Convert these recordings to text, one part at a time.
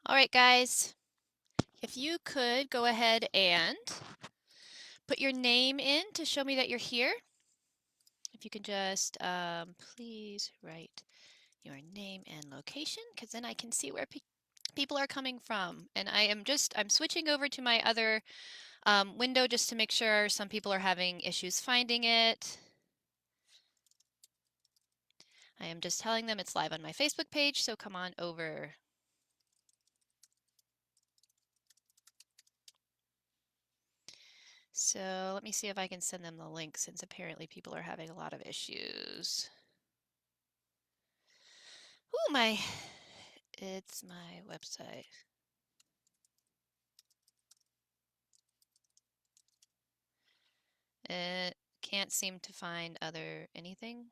All right, guys, if you could go ahead and put your name in to show me that you're here. If you can just please write your name and location, because then I can see where people are coming from. And I'm switching over to my other window just to make sure. Some people are having issues finding it. I am just telling them it's live on my Facebook page, so come on over. So let me see if I can send them the link, since apparently people are having a lot of issues. Ooh, it's my website. It can't seem to find anything.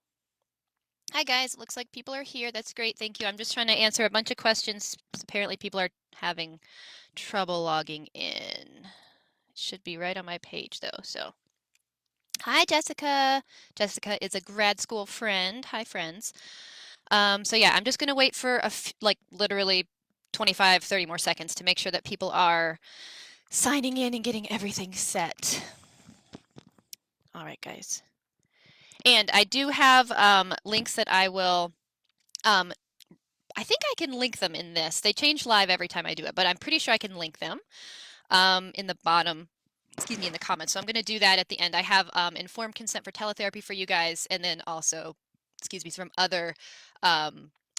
Hi guys, it looks like people are here. That's great, thank you. I'm just trying to answer a bunch of questions. Apparently people are having trouble logging in. It should be right on my page though, so. Hi Jessica. Jessica is a grad school friend. Hi friends. So yeah, I'm just gonna wait for like literally 25, 30 more seconds to make sure that people are signing in and getting everything set. All right, guys. And I do have links that I will, I think I can link them in this. They change live every time I do it, but I'm pretty sure I can link them in the bottom, excuse me, in the comments. So I'm going to do that at the end. I have informed consent for teletherapy for you guys, and then also, excuse me, some other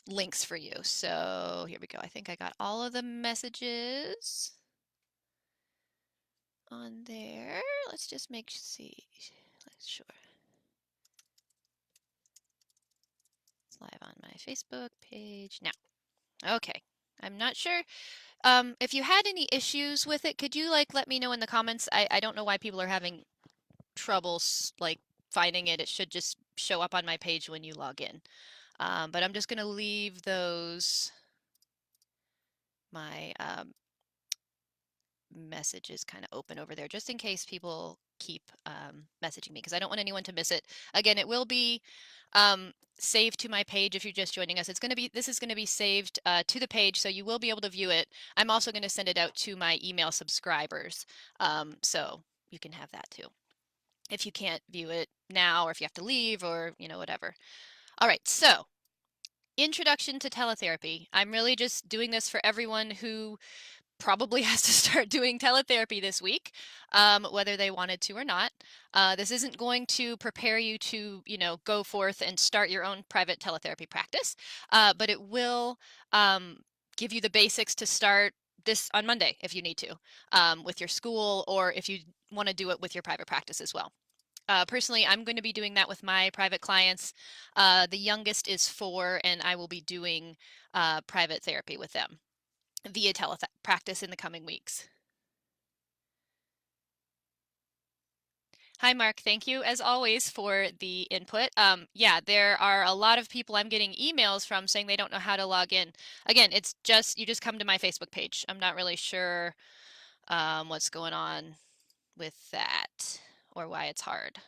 links for you. So here we go. I think I got all of the messages on there. Let's just sure. It's live on my Facebook page now. Okay. I'm not sure if you had any issues with it. Could you let me know in the comments? I don't know why people are having troubles finding it. It should just show up on my page when you log in. But I'm just going to leave my messages kind of open over there just in case people keep messaging me, because I don't want anyone to miss it. Again, it will be saved to my page if you're just joining us. This is going to be saved to the page, so you will be able to view it. I'm also going to send it out to my email subscribers, so you can have that too if you can't view it now, or if you have to leave, or whatever. All right, so introduction to teletherapy. I'm really just doing this for everyone who probably has to start doing teletherapy this week, whether they wanted to or not. This isn't going to prepare you to, go forth and start your own private teletherapy practice, but it will give you the basics to start this on Monday if you need to, with your school, or if you want to do it with your private practice as well. Personally, I'm going to be doing that with my private clients. The youngest is 4, and I will be doing private therapy with them via telepractice in the coming weeks. Hi, Mark. Thank you, as always, for the input. Yeah, there are a lot of people I'm getting emails from saying they don't know how to log in. Again, you just come to my Facebook page. I'm not really sure what's going on with that or why it's hard.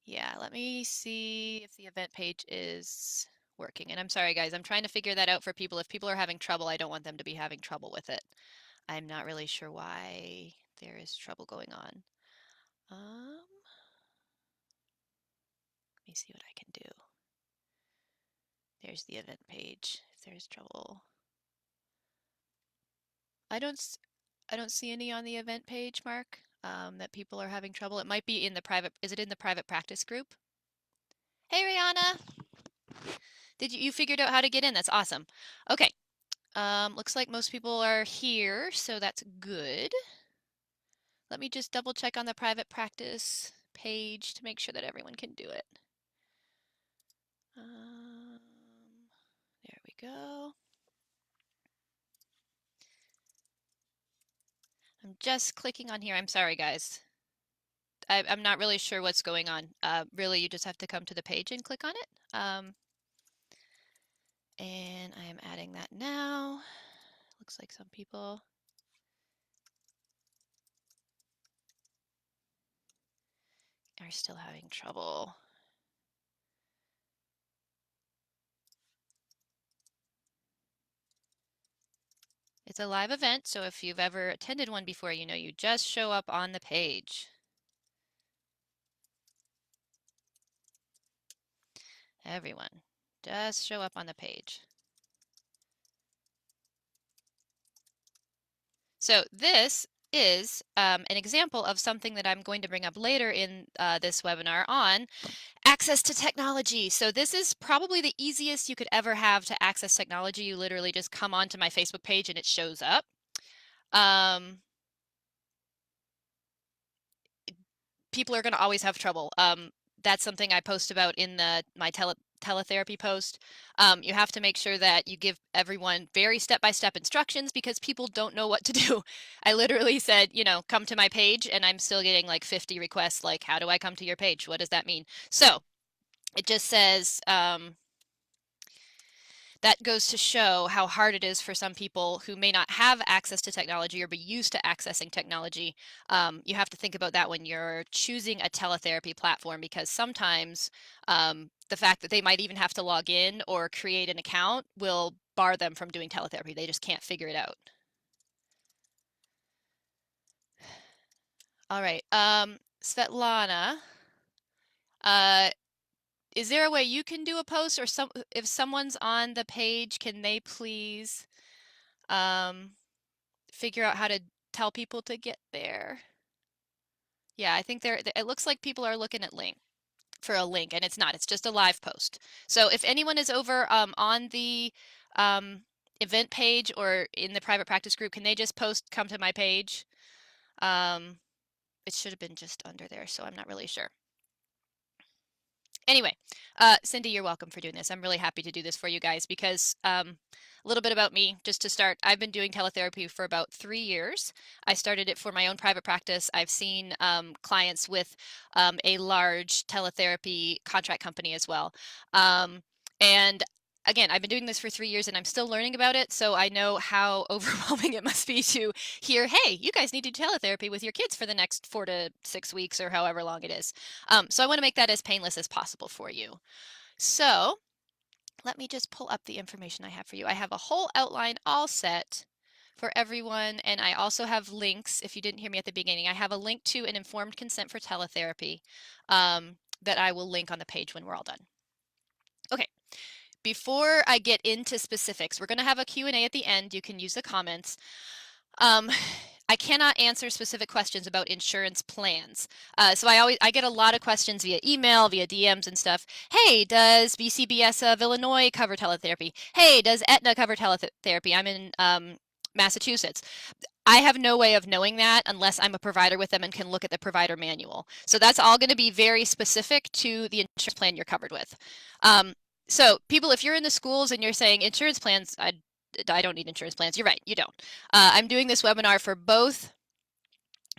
Yeah, let me see if the event page is working. And I'm sorry, guys, I'm trying to figure that out for people. If people are having trouble, I don't want them to be having trouble with it. I'm not really sure why there is trouble going on. Let me see what I can do. There's the event page. If there's trouble, I don't see any on the event page, Mark, that people are having trouble. It might be in the private. Is it in the private practice group? Hey, Rihanna. Did you figured out how to get in? That's awesome. Okay. Looks like most people are here, so that's good. Let me just double check on the private practice page to make sure that everyone can do it. There we go. I'm just clicking on here. I'm sorry, guys. I'm not really sure what's going on. Really, you just have to come to the page and click on it. And I am adding that now. Looks like some people are still having trouble. It's a live event, so if you've ever attended one before, you know you just show up on the page. Everyone, just show up on the page. So this is an example of something that I'm going to bring up later in this webinar on access to technology. So this is probably the easiest you could ever have to access technology. You literally just come onto my Facebook page and it shows up. People are going to always have trouble. That's something I post about in my teletherapy post. You have to make sure that you give everyone very step-by-step instructions because people don't know what to do. I literally said, you know, come to my page, and I'm still getting like 50 requests like, how do I come to your page? What does that mean? So it just says, that goes to show how hard it is for some people who may not have access to technology or be used to accessing technology. You have to think about that when you're choosing a teletherapy platform, because sometimes the fact that they might even have to log in or create an account will bar them from doing teletherapy. They just can't figure it out. All right, Svetlana, is there a way you can do a post, or if someone's on the page, can they please figure out how to tell people to get there? Yeah, I think it looks like people are looking at for a link, and it's not. It's just a live post. So if anyone is over on the event page or in the private practice group, can they just post, come to my page? It should have been just under there, so I'm not really sure. Anyway, Cindy, you're welcome for doing this. I'm really happy to do this for you guys because a little bit about me, just to start. I've been doing teletherapy for about 3 years. I started it for my own private practice. I've seen clients with a large teletherapy contract company as well. And again, I've been doing this for 3 years and I'm still learning about it. So I know how overwhelming it must be to hear, hey, you guys need to do teletherapy with your kids for the next 4 to 6 weeks or however long it is. So I want to make that as painless as possible for you. So let me just pull up the information I have for you. I have a whole outline all set for everyone, and I also have links. If you didn't hear me at the beginning, I have a link to an informed consent for teletherapy that I will link on the page when we're all done. Okay, before I get into specifics, we're going to have a Q&A at the end. You can use the comments. I cannot answer specific questions about insurance plans. So I get a lot of questions via email, via DMs and stuff. Hey, does BCBS of Illinois cover teletherapy? Hey, does Aetna cover teletherapy? I'm in Massachusetts. I have no way of knowing that unless I'm a provider with them and can look at the provider manual. So that's all going to be very specific to the insurance plan you're covered with. So people, if you're in the schools and you're saying insurance plans, I don't need insurance plans. You're right, you don't. I'm doing this webinar for both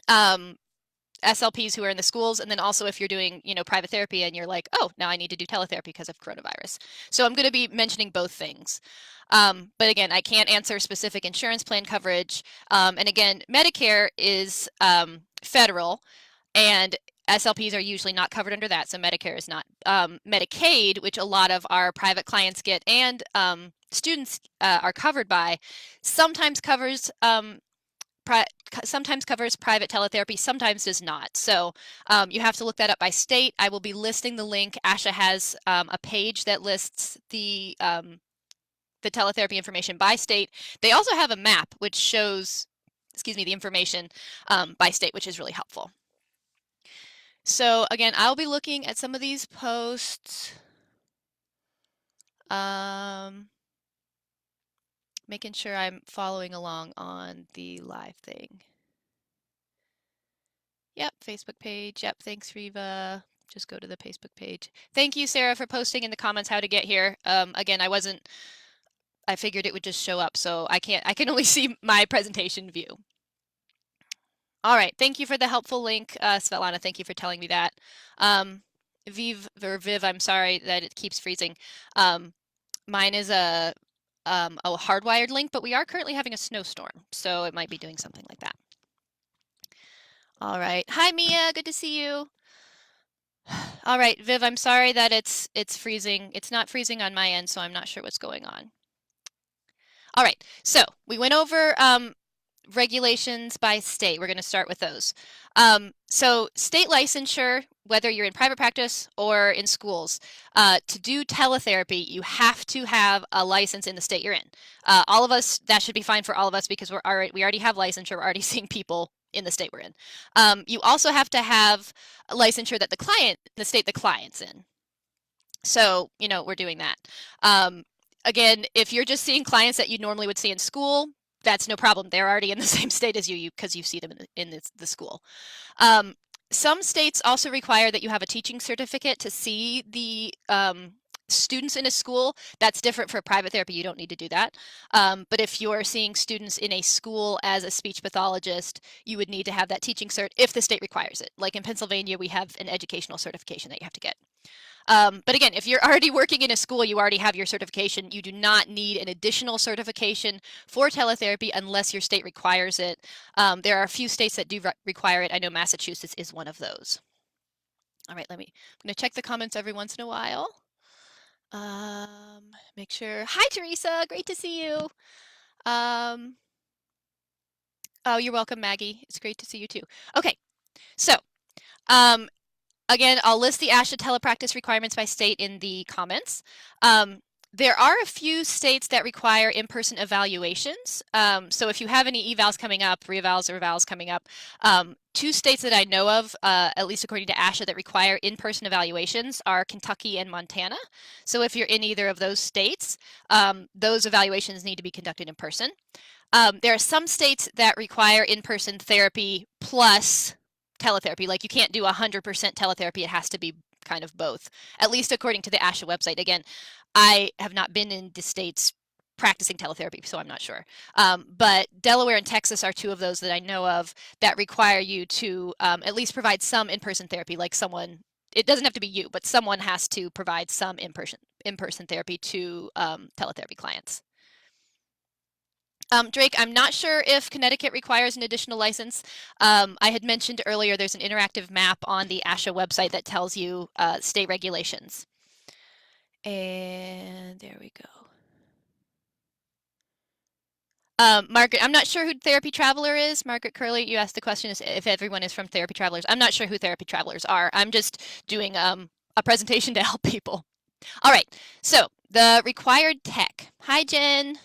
SLPs who are in the schools, and then also if you're doing, you know, private therapy and you're like, oh, now I need to do teletherapy because of coronavirus. So I'm going to be mentioning both things. But again, I can't answer specific insurance plan coverage. And again, Medicare is federal, and SLPs are usually not covered under that, so Medicare is not. Medicaid, which a lot of our private clients get and students are covered by, sometimes covers private teletherapy, sometimes does not. So you have to look that up by state. I will be listing the link. ASHA has a page that lists the teletherapy information by state. They also have a map which shows, the information by state, which is really helpful. So again, I'll be looking at some of these posts, making sure I'm following along on the live thing. Yep, Facebook page. Yep, thanks, Riva. Just go to the Facebook page. Thank you, Sarah, for posting in the comments how to get here. Again, I figured it would just show up, so I can only see my presentation view. All right, thank you for the helpful link, Svetlana. Thank you for telling me that. Viv, I'm sorry that it keeps freezing. Mine is a hardwired link, but we are currently having a snowstorm, so it might be doing something like that. All right. Hi, Mia. Good to see you. All right, Viv, I'm sorry that it's freezing. It's not freezing on my end, so I'm not sure what's going on. All right, so we went over regulations by state. We're going to start with those. So state licensure, whether you're in private practice or in schools, to do teletherapy, you have to have a license in the state you're in. All of us, that should be fine for all of us because we already have licensure. We're already seeing people in the state we're in. You also have to have a licensure that the state the client's in. So, we're doing that. Again, if you're just seeing clients that you normally would see in school, that's no problem. They're already in the same state as you because you see them in the school. Some states also require that you have a teaching certificate to see the students in a school. That's different for private therapy. You don't need to do that. But if you're seeing students in a school as a speech pathologist, you would need to have that teaching cert if the state requires it. Like in Pennsylvania, we have an educational certification that you have to get. But again, if you're already working in a school, you already have your certification. You do not need an additional certification for teletherapy unless your state requires it. There are a few states that do require it. I know Massachusetts is one of those. All right, I'm going to check the comments every once in a while. Make sure. Hi, Teresa. Great to see you. Oh, you're welcome, Maggie. It's great to see you too. Okay, so again, I'll list the ASHA telepractice requirements by state in the comments. There are a few states that require in-person evaluations. So if you have any evals coming up, re-evals or evals coming up, two states that I know of, at least according to ASHA, that require in-person evaluations are Kentucky and Montana. So if you're in either of those states, those evaluations need to be conducted in person. There are some states that require in-person therapy plus teletherapy. Like you can't do 100% teletherapy. It has to be kind of both, at least according to the ASHA website. Again, I have not been in the states practicing teletherapy, so I'm not sure. But Delaware and Texas are two of those that I know of that require you to at least provide some in-person therapy, like someone, it doesn't have to be you, but someone has to provide some in-person therapy to teletherapy clients. Drake, I'm not sure if Connecticut requires an additional license. I had mentioned earlier there's an interactive map on the ASHA website that tells you state regulations. And there we go. Margaret, I'm not sure who Therapy Traveler is. Margaret Curley, you asked the question if everyone is from Therapy Travelers. I'm not sure who Therapy Travelers are. I'm just doing a presentation to help people. All right, so the required tech. Hi, Jen.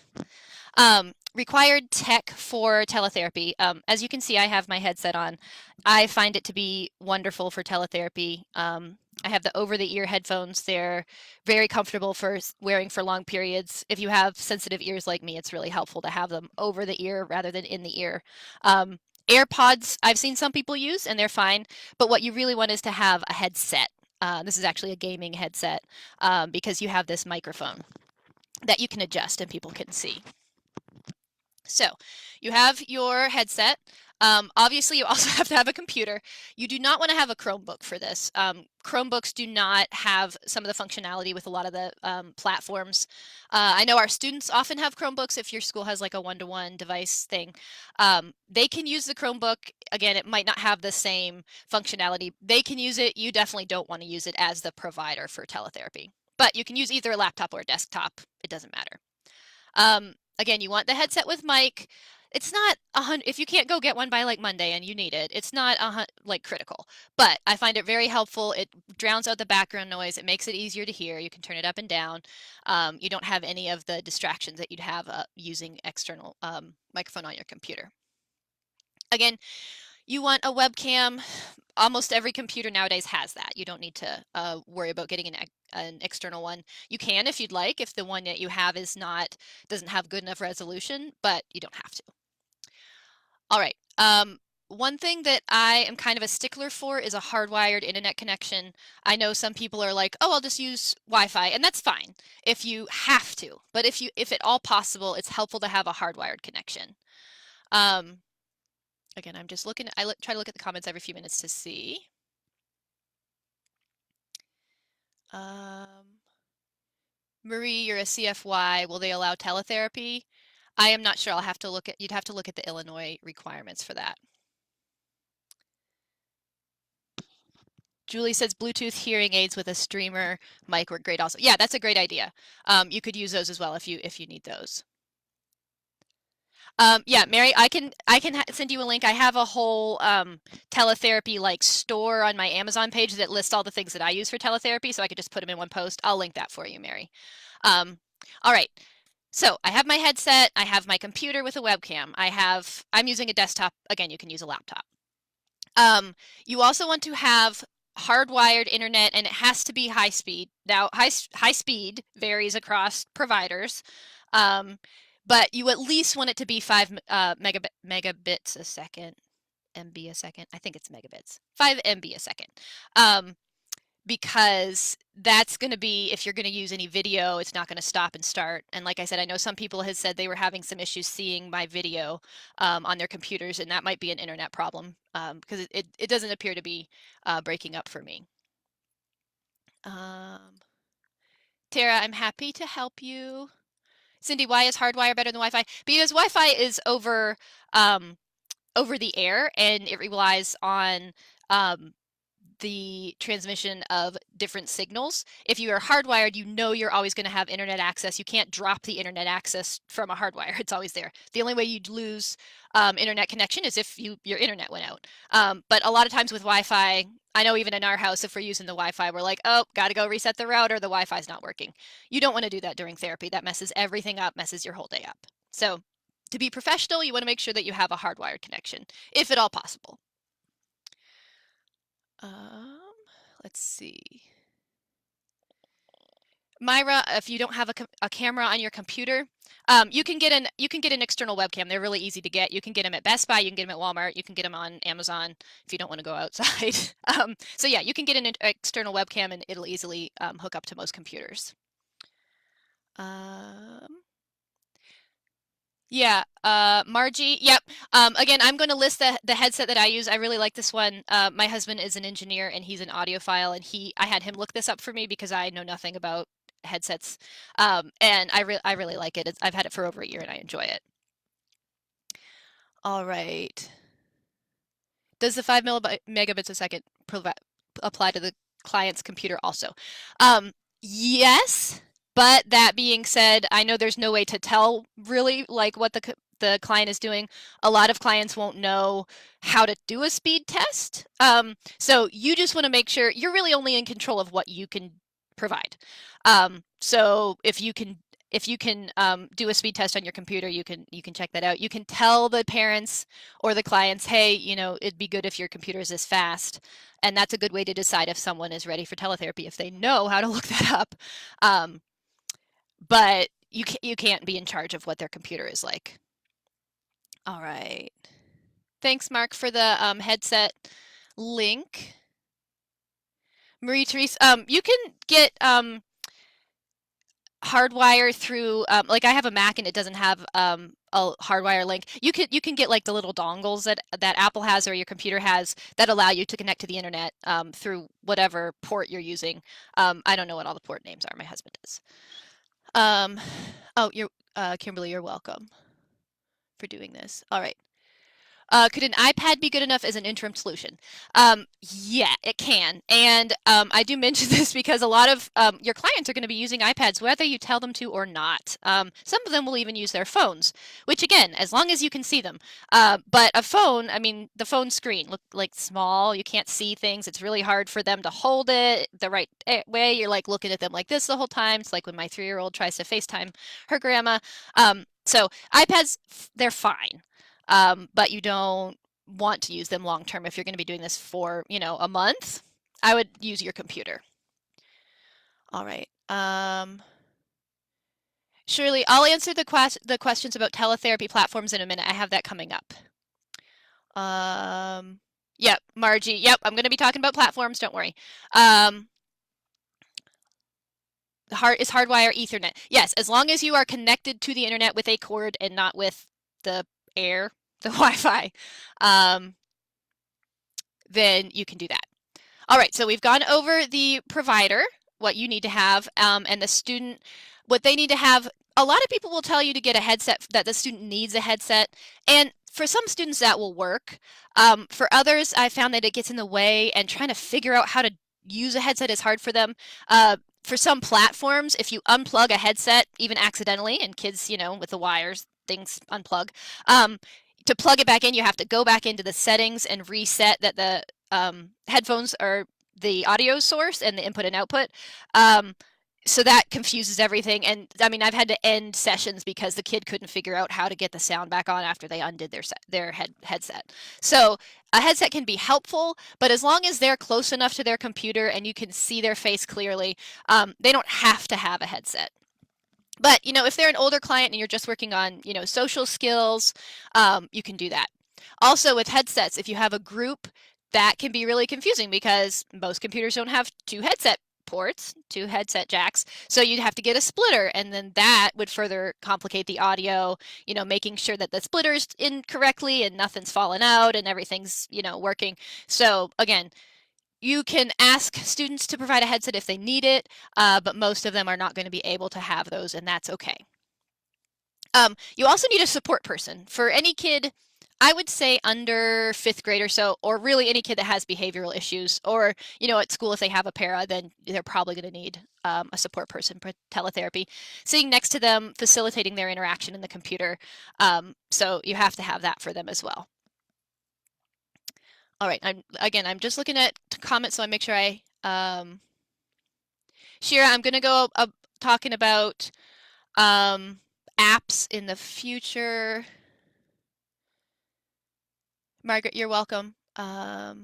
Required tech for teletherapy. As you can see, I have my headset on. I find it to be wonderful for teletherapy. I have the over-the-ear headphones. They're very comfortable for wearing for long periods. If you have sensitive ears like me, it's really helpful to have them over the ear rather than in the ear. AirPods, I've seen some people use, and they're fine. But what you really want is to have a headset. This is actually a gaming headset because you have this microphone that you can adjust and people can see. So you have your headset. Obviously, you also have to have a computer. You do not want to have a Chromebook for this. Chromebooks do not have some of the functionality with a lot of the platforms. I know our students often have Chromebooks if your school has like a one-to-one device thing. They can use the Chromebook. Again, it might not have the same functionality. They can use it. You definitely don't want to use it as the provider for teletherapy. But you can use either a laptop or a desktop. It doesn't matter. Again, you want the headset with mic. It's not 100. If you can't go get one by like Monday and you need it, it's not like critical. But I find it very helpful. It drowns out the background noise. It makes it easier to hear. You can turn it up and down. You don't have any of the distractions that you'd have using external microphone on your computer. Again, you want a webcam. Almost every computer nowadays has that. You don't need to worry about getting an external one. You can if you'd like, if the one that you have doesn't have good enough resolution, but you don't have to. All right. One thing that I am kind of a stickler for is a hardwired internet connection. I know some people are like, oh, I'll just use Wi-Fi, and that's fine if you have to. But if at all possible, it's helpful to have a hardwired connection. Again, I'm just looking, try to look at the comments every few minutes to see. Marie, you're a CFY. Will they allow teletherapy? I am not sure. You'd have to look at the Illinois requirements for that. Julie says Bluetooth hearing aids with a streamer mic work great also. Yeah, that's a great idea. You could use those as well if you need those. Yeah, Mary, I can send you a link. I have a whole teletherapy like store on my Amazon page that lists all the things that I use for teletherapy, so I could just put them in one post. I'll link that for you, Mary. Um, all right. So I have my headset, I have my computer with a webcam. I'm using a desktop. Again, you can use a laptop. You also want to have hardwired internet, and it has to be high speed. Now, high speed varies across providers, but you at least want it to be 5 megabits a second, MB a second. I think it's megabits, 5 MB a second. Because that's going to be, if you're going to use any video, it's not going to stop and start. And like I said, I know some people had said they were having some issues seeing my video on their computers, and that might be an internet problem because it doesn't appear to be breaking up for me. Tara, I'm happy to help you. Cindy, why is hardwire better than Wi-Fi? Because Wi-Fi is over the air, and it relies on the transmission of different signals. If you are hardwired, you know you're always going to have internet access. You can't drop the internet access from a hardwire. It's always there. The only way you'd lose internet connection is if your internet went out. But a lot of times with Wi-Fi, I know even in our house, if we're using the Wi-Fi, we're like, oh, got to go reset the router. The Wi-Fi's not working. You don't want to do that during therapy. That messes everything up, messes your whole day up. So to be professional, you want to make sure that you have a hardwired connection, if at all possible. Let's see. Myra, if you don't have a camera on your computer, you can get an external webcam. They're really easy to get. You can get them at Best Buy, you can get them at Walmart, you can get them on Amazon if you don't want to go outside. So yeah, you can get an external webcam, and it'll easily hook up to most computers. Yeah, Margie, yep. Again, I'm going to list the headset that I use. I really like this one. My husband is an engineer, and he's an audiophile, and I had him look this up for me because I know nothing about headsets. And I really like it. I've had it for over a year, and I enjoy it. All right. Does the 5 megabits a second apply to the client's computer also? Yes. But that being said, I know there's no way to tell really like what the client is doing. A lot of clients won't know how to do a speed test. So you just want to make sure you're really only in control of what you can provide. So if you can do a speed test on your computer, you can check that out. You can tell the parents or the clients, hey, it'd be good if your computer is this fast. And that's a good way to decide if someone is ready for teletherapy, if they know how to look that up. But you can't be in charge of what their computer is like. All right. Thanks, Mark, for the headset link. Marie-Therese, you can get hardwire through like I have a Mac and it doesn't have a hardwire link. You can get like the little dongles that Apple has or your computer has that allow you to connect to the internet through whatever port you're using. I don't know what all the port names are. My husband does. Oh, Kimberly, you're welcome for doing this. All right. Could an iPad be good enough as an interim solution? Yeah, it can. And I do mention this because a lot of your clients are going to be using iPads whether you tell them to or not. Some of them will even use their phones, which again, as long as you can see them. But a phone, I mean, the phone screen look like small. You can't see things. It's really hard for them to hold it the right way. You're like looking at them like this the whole time. It's like when my 3-year-old tries to FaceTime her grandma. So iPads, they're fine. But you don't want to use them long term. If you're going to be doing this for, a month, I would use your computer. All right. Shirley, I'll answer the questions about teletherapy platforms in a minute. I have that coming up. Yep, Margie. Yep, I'm going to be talking about platforms. Don't worry. Is hardwire Ethernet? Yes, as long as you are connected to the internet with a cord and not with the air, the Wi-Fi, then you can do that. All right, so we've gone over the provider, what you need to have, and the student, what they need to have. A lot of people will tell you to get a headset, that the student needs a headset, and for some students that will work. For others, I found that it gets in the way, and trying to figure out how to use a headset is hard for them. for some platforms, if you unplug a headset, even accidentally, and kids, with the wires, things unplug, to plug it back in, you have to go back into the settings and reset that the headphones are the audio source and the input and output. So that confuses everything. And I mean, I've had to end sessions because the kid couldn't figure out how to get the sound back on after they undid their headset. So a headset can be helpful, but as long as they're close enough to their computer and you can see their face clearly, they don't have to have a headset. But, if they're an older client and you're just working on, social skills, you can do that. Also with headsets, if you have a group, that can be really confusing because most computers don't have two headset ports, two headset jacks. So you'd have to get a splitter, and then that would further complicate the audio, making sure that the splitter's in correctly and nothing's fallen out and everything's, working. So again, you can ask students to provide a headset if they need it, but most of them are not going to be able to have those, and that's okay. You also need a support person. For any kid, I would say under 5th grade or so, or really any kid that has behavioral issues, or, at school if they have a para, then they're probably going to need a support person for teletherapy, sitting next to them, facilitating their interaction in the computer. So you have to have that for them as well. All right, I'm just looking at comments, so I make sure I, Shira, I'm going to go talking about apps in the future. Margaret, you're welcome. Yep,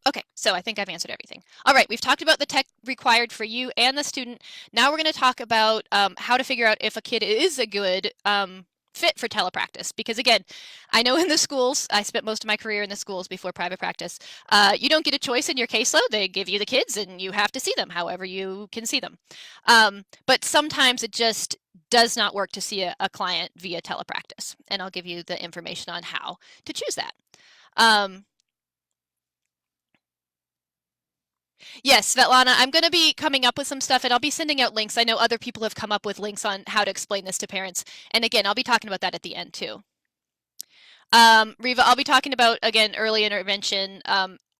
okay, so I think I've answered everything. All right, we've talked about the tech required for you and the student. Now we're going to talk about how to figure out if a kid is a good fit for telepractice, because again, I know in the schools, I spent most of my career in the schools before private practice, you don't get a choice in your caseload. They give you the kids and you have to see them however you can see them. But sometimes it just does not work to see a client via telepractice, and I'll give you the information on how to choose that. Yes, Svetlana, I'm going to be coming up with some stuff and I'll be sending out links. I know other people have come up with links on how to explain this to parents. And again, I'll be talking about that at the end too. Riva, I'll be talking about, again, early intervention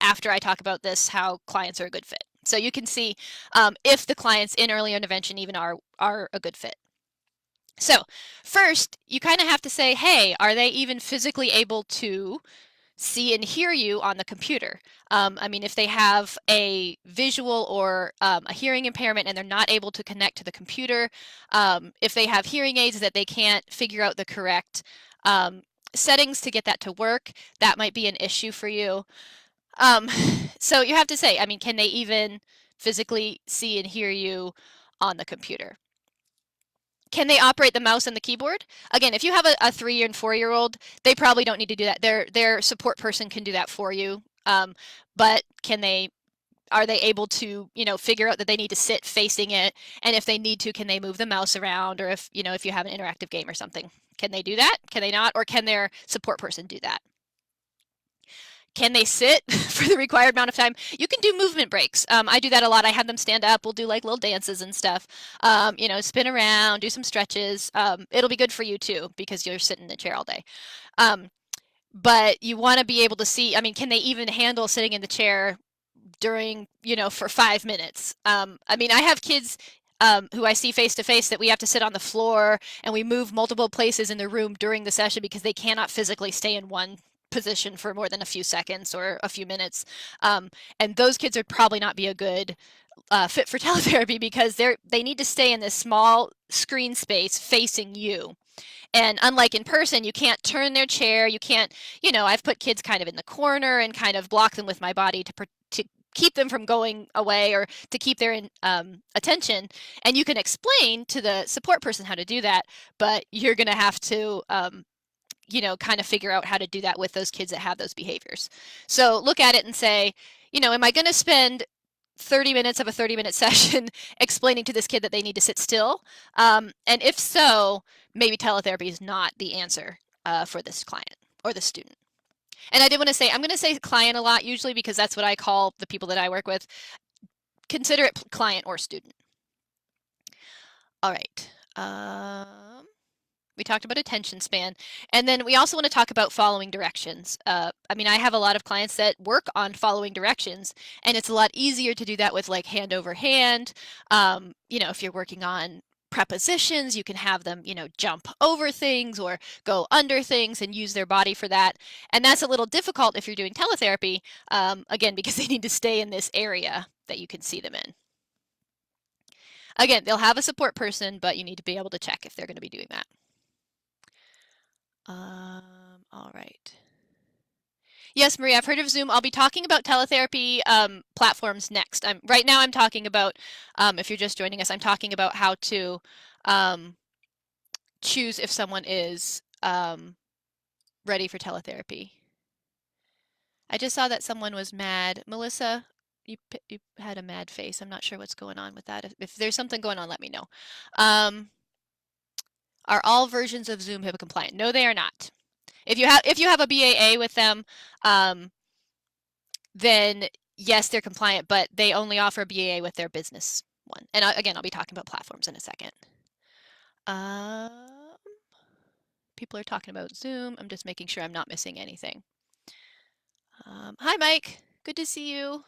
after I talk about this, how clients are a good fit. So you can see if the clients in early intervention even are a good fit. So first, you kind of have to say, hey, are they even physically able to see and hear you on the computer? I mean, if they have a visual or a hearing impairment and they're not able to connect to the computer, if they have hearing aids that they can't figure out the correct settings to get that to work, that might be an issue for you. So you have to say, I mean, can they even physically see and hear you on the computer? Can they operate the mouse and the keyboard? Again, if you have a 3 and 4-year-old, they probably don't need to do that. Their support person can do that for you. But are they able to, figure out that they need to sit facing it? And if they need to, can they move the mouse around? Or if you have an interactive game or something, can they do that? Can they not? Or can their support person do that? Can they sit for the required amount of time? You can do movement breaks. I do that a lot. I have them stand up. We'll do like little dances and stuff. Spin around, do some stretches. It'll be good for you too because you're sitting in the chair all day. But you want to be able to see, I mean, can they even handle sitting in the chair during, for 5 minutes? I mean, I have kids who I see face to face that we have to sit on the floor and we move multiple places in the room during the session because they cannot physically stay in one position for more than a few seconds or a few minutes. And those kids would probably not be a good fit for teletherapy because they need to stay in this small screen space facing you. And unlike in person, you can't turn their chair. You can't, I've put kids kind of in the corner and kind of block them with my body to keep them from going away or to keep their attention. And you can explain to the support person how to do that, but you're going to have to kind of figure out how to do that with those kids that have those behaviors. So look at it and say, am I going to spend 30 minutes of a 30-minute session explaining to this kid that they need to sit still? And if so, maybe teletherapy is not the answer for this client or the student. And I did want to say, I'm going to say client a lot usually because that's what I call the people that I work with. Consider it client or student. All right. We talked about attention span. And then we also want to talk about following directions. I mean, I have a lot of clients that work on following directions, and it's a lot easier to do that with like hand over hand. You know, if you're working on prepositions, you can have them, you know, jump over things or go under things and use their body for that. And that's a little difficult if you're doing teletherapy, again, because they need to stay in this area that you can see them in. Again, they'll have a support person, but you need to be able to check if they're going to be doing that. All right. Yes, Maria, I've heard of Zoom. I'll be talking about teletherapy platforms next. Right now I'm talking about, if you're just joining us, I'm talking about how to choose if someone is ready for teletherapy. I just saw that someone was mad. Melissa, you had a mad face. I'm not sure what's going on with that. If there's something going on, let me know. Are all versions of Zoom HIPAA compliant? No, they are not. If you have a BAA with them, then yes, they're compliant, but they only offer a BAA with their business one. And again, I'll be talking about platforms in a second. People are talking about Zoom. I'm just making sure I'm not missing anything. Hi, Mike. Good to see you.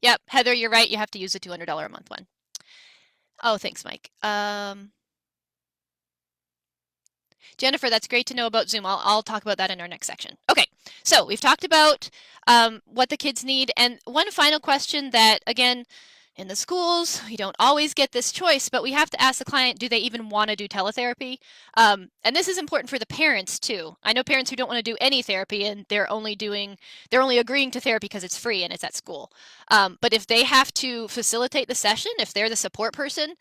Yep, Heather, you're right. You have to use the $200 a month one. Oh, thanks, Mike. Jennifer, that's great to know about Zoom. I'll talk about that in our next section. Okay, so we've talked about what the kids need. And one final question that, again, in the schools, we don't always get this choice, but we have to ask the client, do they even want to do teletherapy? And this is important for the parents too. I know parents who don't want to do any therapy and they're only agreeing to therapy because it's free and it's at school. But if they have to facilitate the session, if they're the support person,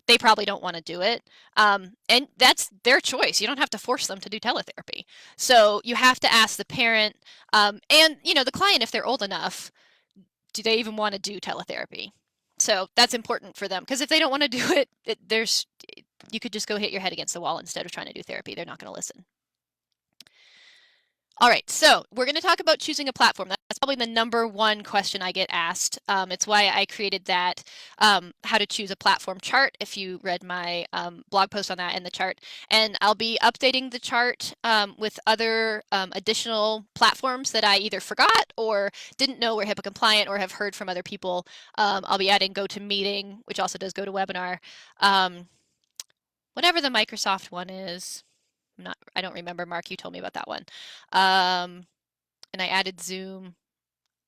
they probably don't want to do it. And that's their choice. You don't have to force them to do teletherapy. So you have to ask the parent and the client, if they're old enough, do they even want to do teletherapy? So that's important for them, because if they don't want to do it, you could just go hit your head against the wall instead of trying to do therapy. They're not going to listen. All right, so we're going to talk about choosing a platform. That's probably the number one question I get asked. It's why I created that how to choose a platform chart, if you read my blog post on that in the chart. And I'll be updating the chart with other additional platforms that I either forgot or didn't know were HIPAA compliant or have heard from other people. I'll be adding GoToMeeting, which also does GoToWebinar. Whatever the Microsoft one is. I don't remember, Mark, you told me about that one. And I added Zoom.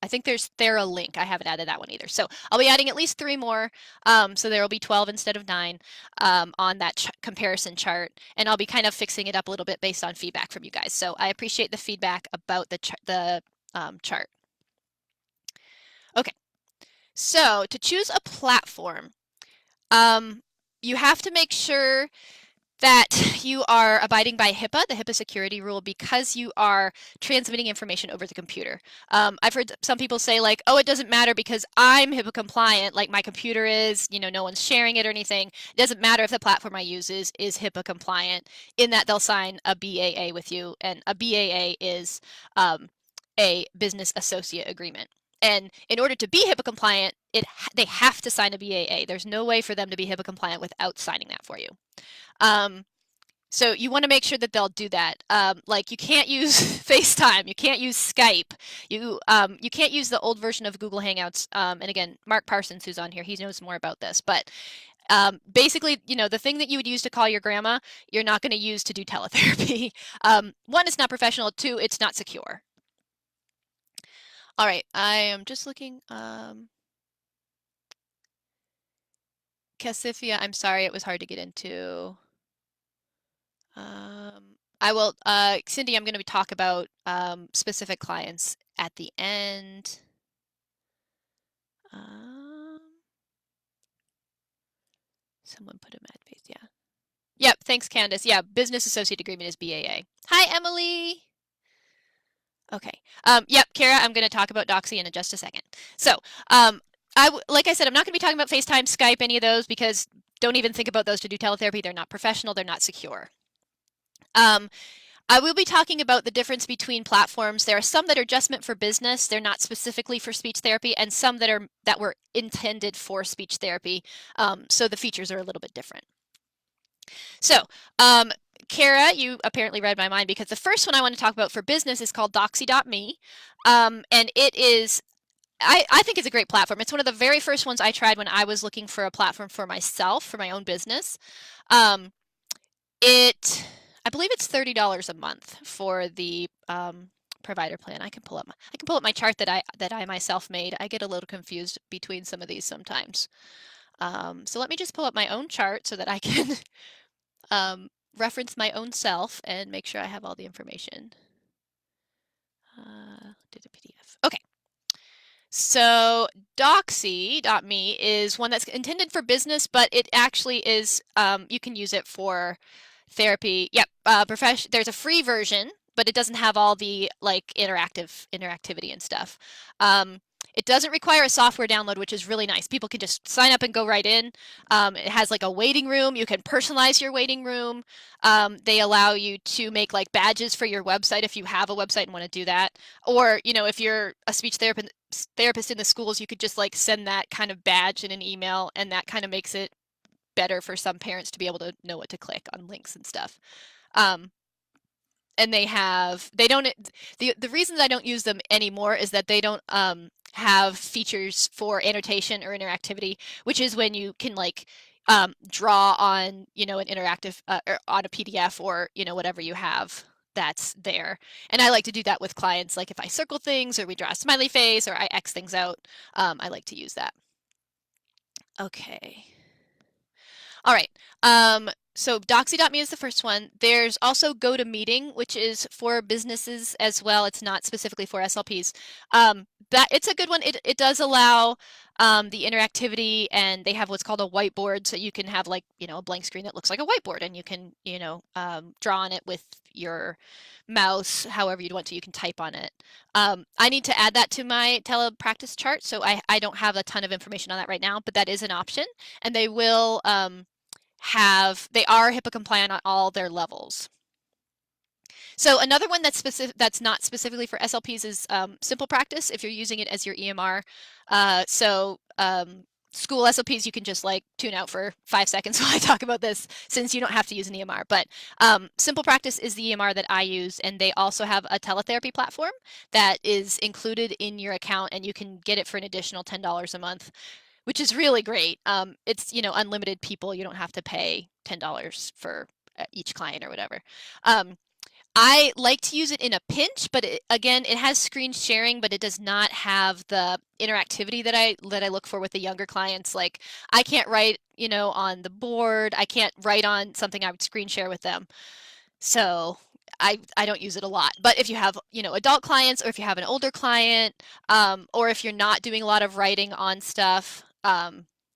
I think there's TheraLink. I haven't added that one either. So I'll be adding at least 3 more. So there will be 12 instead of 9 on that comparison chart. And I'll be kind of fixing it up a little bit based on feedback from you guys. So I appreciate the feedback about the chart. Okay, so to choose a platform, you have to make sure that you are abiding by HIPAA, the HIPAA security rule, because you are transmitting information over the computer. I've heard some people say like, oh, it doesn't matter because I'm HIPAA compliant, like my computer is, no one's sharing it or anything. It doesn't matter if the platform I use is HIPAA compliant, in that they'll sign a BAA with you, and a BAA is a business associate agreement. And in order to be HIPAA compliant, they have to sign a BAA. There's no way for them to be HIPAA compliant without signing that for you. So you want to make sure that they'll do that. Like you can't use FaceTime, you can't use Skype, you can't use the old version of Google Hangouts. And again, Mark Parsons, who's on here, he knows more about this. But basically, the thing that you would use to call your grandma, you're not going to use to do teletherapy. 1, it's not professional. 2, it's not secure. All right, I am just looking. Cassifia, I'm sorry, it was hard to get into. I will, Cindy, I'm going to talk about specific clients at the end. Someone put a mad face, yeah. Yep, thanks, Candace. Yeah, business associate agreement is BAA. Hi, Emily. Okay. Yep, Kara, I'm going to talk about Doxy in just a second. So, like I said, I'm not going to be talking about FaceTime, Skype, any of those, because don't even think about those to do teletherapy. They're not professional. They're not secure. I will be talking about the difference between platforms. There are some that are just meant for business. They're not specifically for speech therapy, and some that were intended for speech therapy. So the features are a little bit different. So Kara, you apparently read my mind because the first one I want to talk about for business is called Doxy.me. And it is, I think it's a great platform. It's one of the very first ones I tried when I was looking for a platform for myself, for my own business. Um, I believe it's $30 a month for the provider plan. I can pull up my chart that I myself made. I get a little confused between some of these sometimes. So let me just pull up my own chart so that I can reference my own self and make sure I have all the information. Did a PDF. Okay. So Doxy.me is one that's intended for business, but it actually is, you can use it for therapy. Yep, there's a free version, but it doesn't have all the like interactivity and stuff. It doesn't require a software download, which is really nice. People can just sign up and go right in. It has like a waiting room. You can personalize your waiting room. They allow you to make like badges for your website if you have a website and want to do that. Or, you know, if you're a speech therapist in the schools, you could just like send that kind of badge in an email, and that kind of makes it better for some parents to be able to know what to click on links and stuff. And they don't, the reason I don't use them anymore is that they don't have features for annotation or interactivity, which is when you can like draw on, you know, an interactive or on a PDF or, you know, whatever you have that's there. And I like to do that with clients, like if I circle things or we draw a smiley face or I X things out, I like to use that. Okay. All right. So Doxy.me is the first one. There's also GoToMeeting, which is for businesses as well. It's not specifically for SLPs. That it's a good one. It does allow the interactivity, and they have what's called a whiteboard, so you can have like, you know, a blank screen that looks like a whiteboard, and you can, you know, draw on it with your mouse, however you'd want to. You can type on it. I need to add that to my Telepractice chart, so I don't have a ton of information on that right now, but that is an option, and they will they are HIPAA compliant on all their levels. So another one that's not specifically for SLPs is SimplePractice if you're using it as your EMR. School SLPs, you can just like tune out for 5 seconds while I talk about this, since you don't have to use an EMR. But SimplePractice is the EMR that I use, and they also have a teletherapy platform that is included in your account, and you can get it for an additional $10 a month, which is really great. It's, you know, unlimited people. You don't have to pay $10 for each client or whatever. I like to use it in a pinch, but again, it has screen sharing, but it does not have the interactivity that I look for with the younger clients. Like I can't write, you know, on the board. I can't write on something I would screen share with them. So I don't use it a lot. But if you have, you know, adult clients, or if you have an older client, or if you're not doing a lot of writing on stuff,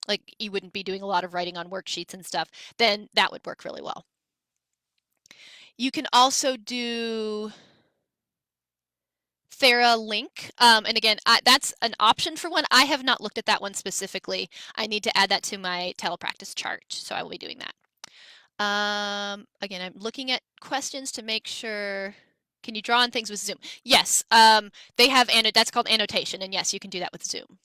like you wouldn't be doing a lot of writing on worksheets and stuff, then that would work really well. You can also do TheraLink, and again, that's an option for one. I have not looked at that one specifically. I need to add that to my Telepractice chart, so I will be doing that. Again, I'm looking at questions to make sure. Can you draw on things with Zoom? Yes, they have that's called annotation, and yes, you can do that with Zoom.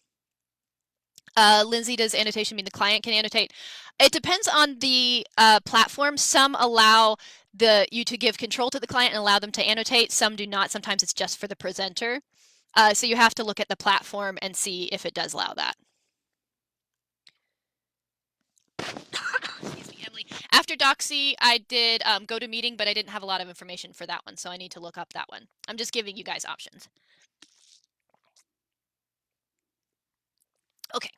Lindsay, does annotation mean the client can annotate? It depends on the platform. Some allow you to give control to the client and allow them to annotate. Some do not. Sometimes it's just for the presenter. So you have to look at the platform and see if it does allow that. Excuse me, Emily. After Doxy, I did GoToMeeting, but I didn't have a lot of information for that one, so I need to look up that one. I'm just giving you guys options. Okay.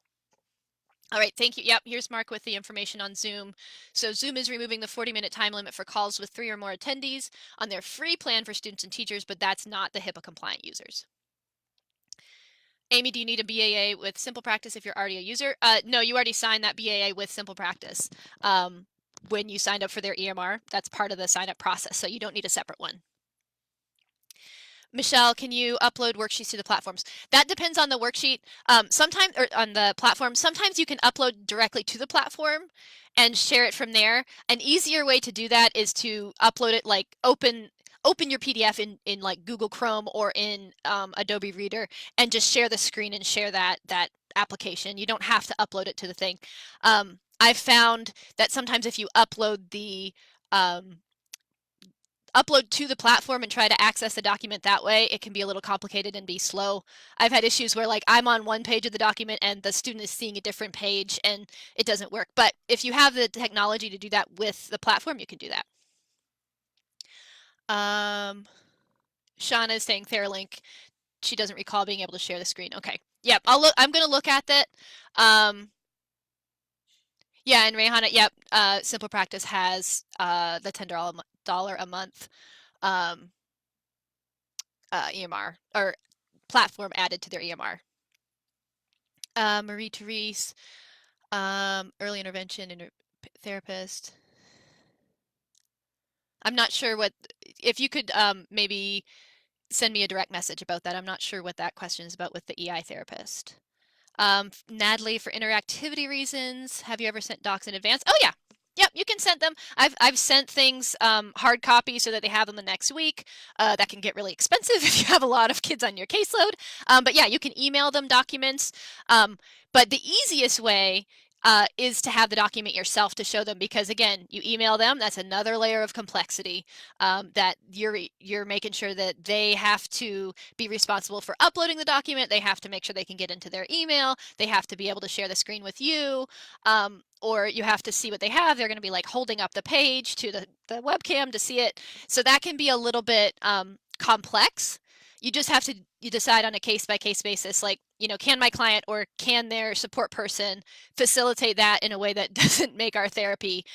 All right, thank you. Yep, here's Mark with the information on Zoom. So Zoom is removing the 40-minute time limit for calls with 3 or more attendees on their free plan for students and teachers, but that's not the HIPAA compliant users. Amy, do you need a BAA with SimplePractice if you're already a user? No, you already signed that BAA with SimplePractice. When you signed up for their EMR, that's part of the sign-up process, so you don't need a separate one. Michelle, can you upload worksheets to the platforms? That depends on the worksheet. Sometimes, or on the platform, sometimes you can upload directly to the platform and share it from there. An easier way to do that is to upload it, like open your PDF in like Google Chrome or in Adobe Reader, and just share the screen and share that application. You don't have to upload it to the thing. I've found that sometimes if you upload the upload to the platform and try to access the document that way, it can be a little complicated and be slow. I've had issues where like I'm on one page of the document and the student is seeing a different page and it doesn't work. But if you have the technology to do that with the platform, you can do that. Shauna is saying Theralink. She doesn't recall being able to share the screen. Okay. Yep. I'm going to look at that. Yeah, and Rayhana, yep. Simple Practice has the $10 a month EMR or platform added to their EMR. Marie Therese, early intervention therapist. I'm not sure if you could maybe send me a direct message about that. I'm not sure what that question is about with the EI therapist. Natalie, for interactivity reasons, have you ever sent docs in advance? Oh yeah. Yep, you can send them. I've sent things hard copy so that they have them the next week. That can get really expensive if you have a lot of kids on your caseload. But yeah, you can email them documents. But the easiest way is to have the document yourself to show them, because again, you email them, that's another layer of complexity that you're making sure that they have to be responsible for uploading the document, they have to make sure they can get into their email, they have to be able to share the screen with you, or you have to see what they have. They're going to be like holding up the page to the webcam to see it. So that can be a little bit complex. You just have to decide on a case-by-case basis, like, can my client or can their support person facilitate that in a way that doesn't make our therapy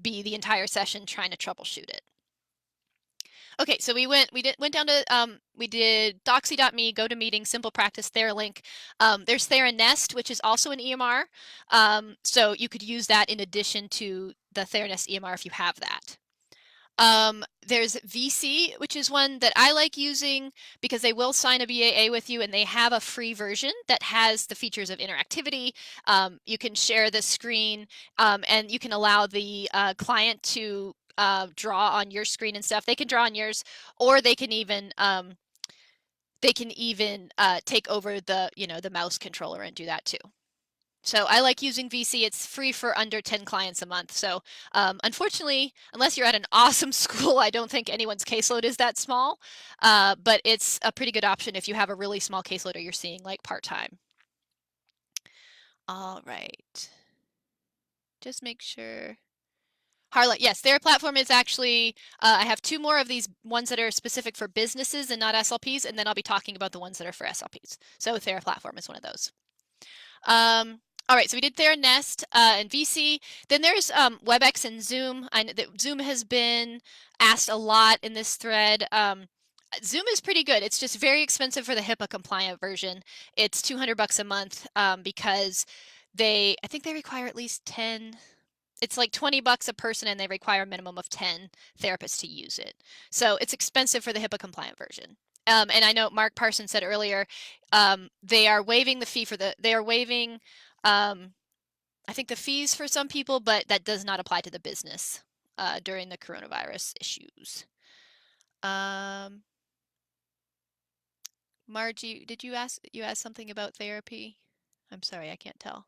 be the entire session trying to troubleshoot it. Okay, so we went down to we did Doxy.me, GoToMeeting, Simple Practice, Theralink. There's Theranest, which is also an EMR. So you could use that in addition to the Theranest EMR if you have that. There's VC, which is one that I like using because they will sign a BAA with you and they have a free version that has the features of interactivity. You can share the screen and you can allow the client to draw on your screen and stuff. They can draw on yours, or they can even take over the mouse controller and do that too. So I like using VC. It's free for under 10 clients a month. So unfortunately, unless you're at an awesome school, I don't think anyone's caseload is that small. But it's a pretty good option if you have a really small caseload or you're seeing like part-time. All right. Just make sure. Harlan, yes, their platform is actually, I have two more of these ones that are specific for businesses and not SLPs, and then I'll be talking about the ones that are for SLPs. So their platform is one of those. All right, so we did Theranest and VC. Then there's WebEx and Zoom. I know that Zoom has been asked a lot in this thread. Zoom is pretty good. It's just very expensive for the HIPAA compliant version. It's $200 a month because I think they require at least 10. It's like $20 a person and they require a minimum of 10 therapists to use it. So it's expensive for the HIPAA compliant version. And I know Mark Parsons said earlier, they are waiving the fee they are waiving, I think the fees for some people, but that does not apply to the business during the coronavirus issues. Margie, did you ask something about therapy? I'm sorry, I can't tell.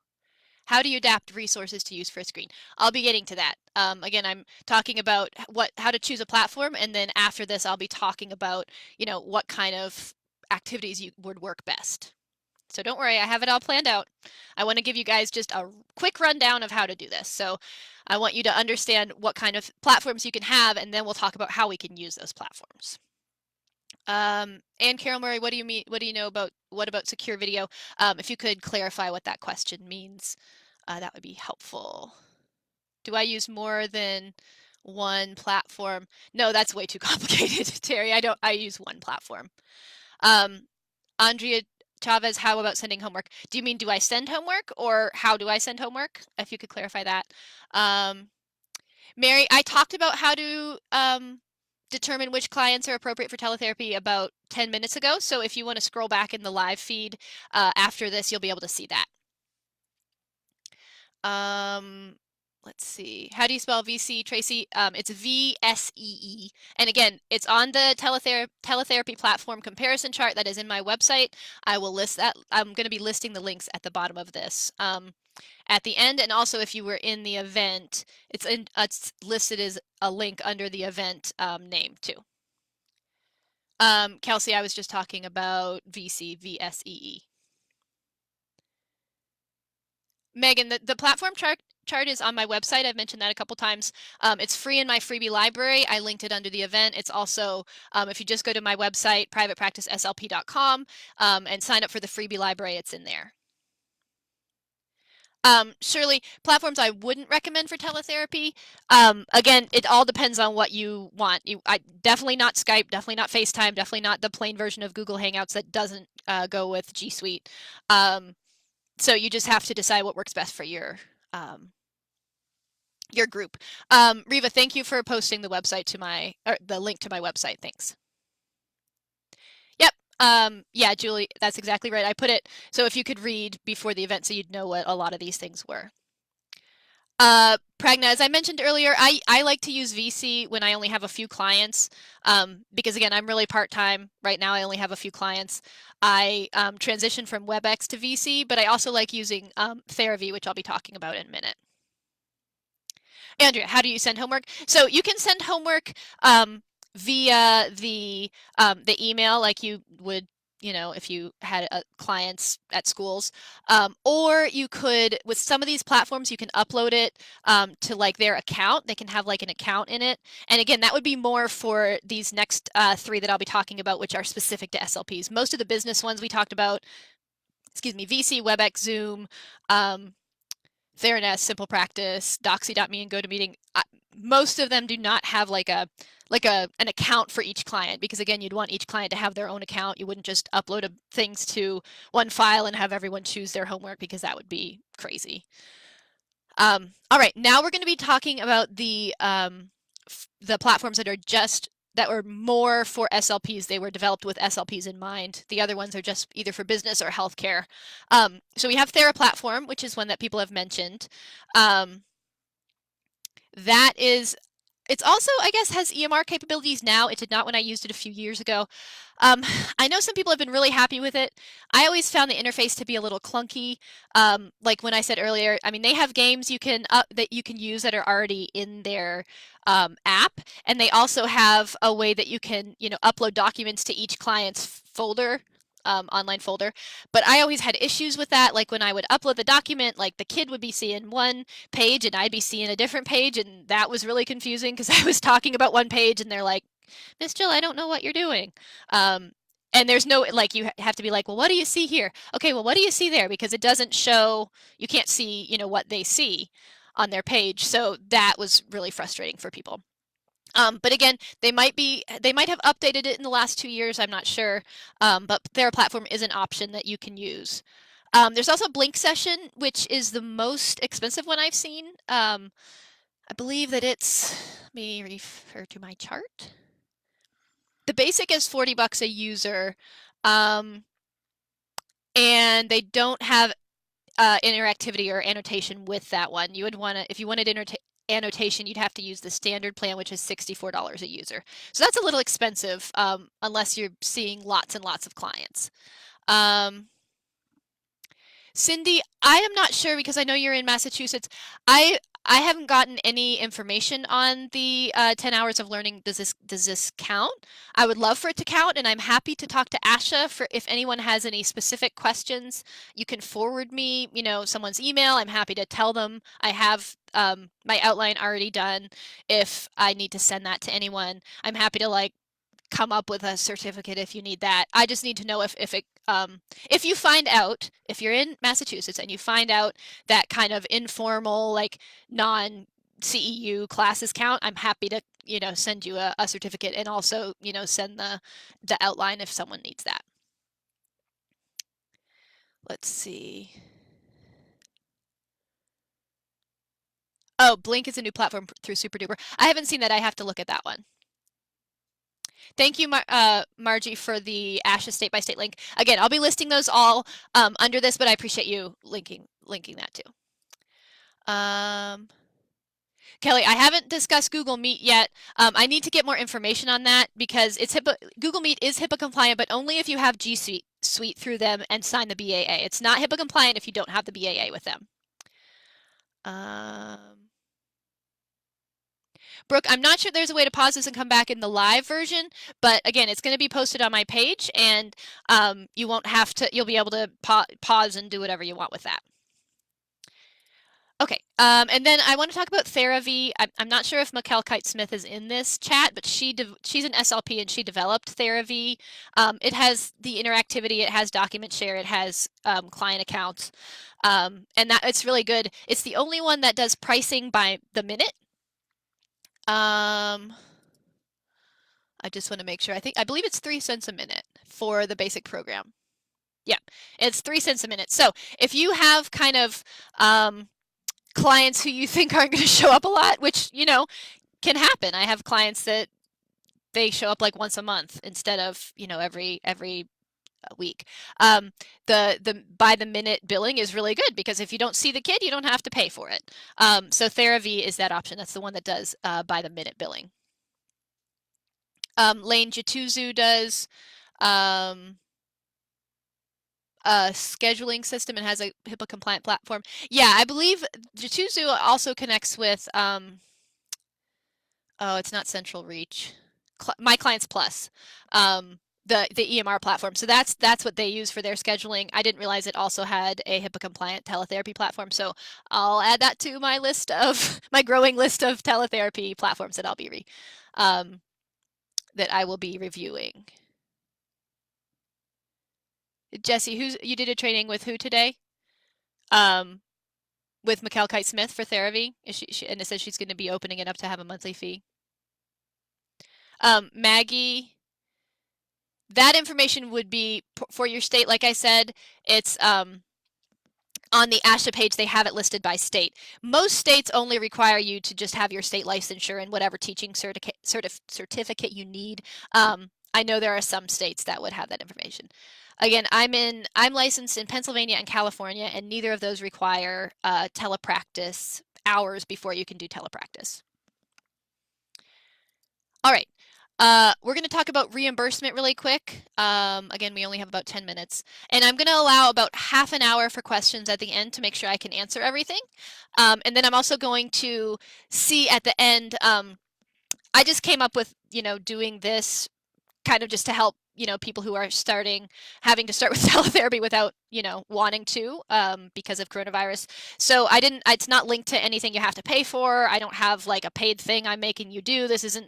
How do you adapt resources to use for a screen? I'll be getting to that. Again, I'm talking about how to choose a platform, and then after this, I'll be talking about, what kind of activities you would work best. So don't worry, I have it all planned out. I want to give you guys just a quick rundown of how to do this. So I want you to understand what kind of platforms you can have, and then we'll talk about how we can use those platforms. And Carol Murray, what do you mean? What do you know about secure video? If you could clarify what that question means, that would be helpful. Do I use more than one platform? No, that's way too complicated, Terry. I use one platform. Andrea Chavez, how about sending homework? Do you mean, do I send homework, or how do I send homework? If you could clarify that. Mary, I talked about how to determine which clients are appropriate for teletherapy about 10 minutes ago. So if you want to scroll back in the live feed after this, you'll be able to see that. Let's see. How do you spell VC, Tracy? It's VSEE. And again, it's on the Teletherapy platform comparison chart that is in my website. I will list that. I'm going to be listing the links at the bottom of this. at the end, and also if you were in the event, it's listed as a link under the event name too. Kelsey, I was just talking about VSEE. Megan, the platform chart is on my website. I've mentioned that a couple times. It's free in my freebie library. I linked it under the event. It's also, if you just go to my website, privatepracticeslp.com, and sign up for the freebie library, it's in there. Surely, platforms I wouldn't recommend for teletherapy. Again, it all depends on what you want. Definitely not Skype, definitely not FaceTime, definitely not the plain version of Google Hangouts that doesn't go with G Suite. So you just have to decide what works best for your group. Riva, thank you for posting the website to the link to my website. Thanks. Yep. Yeah, Julie, that's exactly right. I put it so if you could read before the event so you'd know what a lot of these things were. Pragna, as I mentioned earlier, I like to use VC when I only have a few clients, because again, I'm really part-time. Right now, I only have a few clients. I transitioned from WebEx to VC, but I also like using Theravi, which I'll be talking about in a minute. Andrea, how do you send homework? So you can send homework via the email like you would, if you had clients at schools, or you could, with some of these platforms, you can upload it to like their account. They can have like an account in it. And again, that would be more for these next 3 that I'll be talking about, which are specific to SLPs. Most of the business ones we talked about, VC, WebEx, Zoom, Theranos, Simple Practice, Doxy.me, and GoToMeeting. Most of them do not have like an account for each client, because again, you'd want each client to have their own account. You wouldn't just upload things to one file and have everyone choose their homework, because that would be crazy. All right, now we're going to be talking about the platforms that were more for SLPs. They were developed with SLPs in mind. The other ones are just either for business or healthcare. So we have TheraPlatform, which is one that people have mentioned. It's also, I guess, has EMR capabilities now. It did not when I used it a few years ago. I know some people have been really happy with it. I always found the interface to be a little clunky. Like when I said earlier, I mean, they have games that you can use that are already in their app, and they also have a way that you can, upload documents to each client's folder. Online folder, but I always had issues with that. Like when I would upload the document, like the kid would be seeing one page and I'd be seeing a different page, and that was really confusing because I was talking about one page and they're like, Miss Jill, I don't know what you're doing. And there's no, like, you have to be like, well, what do you see here? Okay, well, what do you see there? Because it doesn't show, you can't see, what they see on their page. So that was really frustrating for people. But again, they might have updated it in the last 2 years. I'm not sure. But TheraPlatform is an option that you can use. There's also Blink Session, which is the most expensive one I've seen. I believe that let me refer to my chart. The basic is $40 a user. And they don't have interactivity or annotation with that one. You would want to, if you wanted annotation, you'd have to use the standard plan, which is $64 a user. So that's a little expensive, unless you're seeing lots and lots of clients. Cindy, I am not sure, because I know you're in Massachusetts. I haven't gotten any information on the 10 hours of learning. Does this count? I would love for it to count, and I'm happy to talk to ASHA for if anyone has any specific questions. You can forward me, someone's email. I'm happy to tell them. I have my outline already done. If I need to send that to anyone, I'm happy to come up with a certificate if you need that. I just need to know if you find out, if you're in Massachusetts and you find out that kind of informal, non-CEU classes count, I'm happy to, send you a certificate, and also, send the outline if someone needs that. Let's see. Oh, Blink is a new platform through SuperDuper. I haven't seen that. I have to look at that one. Thank you, Margie, for the ASHA state-by-state link. Again, I'll be listing those all under this, but I appreciate you linking that too. Kelly, I haven't discussed Google Meet yet. I need to get more information on that, because Google Meet is HIPAA compliant, but only if you have G Suite through them and sign the BAA. It's not HIPAA compliant if you don't have the BAA with them. Brooke, I'm not sure there's a way to pause this and come back in the live version, but again, it's going to be posted on my page, and you won't have to, you'll be able to pause and do whatever you want with that. Okay, and then I want to talk about Theravi. I'm not sure if Mikkel Kite-Smith is in this chat, but she's an SLP and she developed Theravi. It has the interactivity, it has document share, it has client accounts, and that it's really good. It's the only one that does pricing by the minute. I just want to make sure. I believe it's 3 cents a minute for the basic program. Yeah, it's 3 cents a minute. So if you have kind of clients who you think aren't going to show up a lot, which, you know, can happen. I have clients that they show up like once a month instead of, you know, every week. The by the minute billing is really good because if you don't see the kid, you don't have to pay for it. So Theravi is that option. That's the one that does by the minute billing. Lane Jituzu does a scheduling system and has a HIPAA compliant platform. Yeah, I believe Jituzu also connects with oh, it's not Central Reach. My Clients Plus, the EMR platform. So that's what they use for their scheduling. I didn't realize it also had a HIPAA compliant teletherapy platform. So I'll add that to my list of my growing list of teletherapy platforms that I'll be that I will be reviewing. Jesse, you did a training with who today? With Mikkel Kite-Smith for Theravi. And it says she's going to be opening it up to have a monthly fee. Maggie, that information would be for your state. Like I said, it's on the ASHA page, they have it listed by state. Most states only require you to just have your state licensure and whatever teaching certificate you need. I know there are some states that would have that information. Again, I'm licensed in Pennsylvania and California, and neither of those require telepractice hours before you can do telepractice. All right. We're going to talk about reimbursement really quick. Again, we only have about 10 minutes. And I'm going to allow about half an hour for questions at the end to make sure I can answer everything. And then I'm also going to see at the end, I just came up with, you know, doing this kind of just to help, you know, people who are having to start with teletherapy without, you know, wanting to because of coronavirus. So it's not linked to anything you have to pay for. I don't have like a paid thing I'm making you do.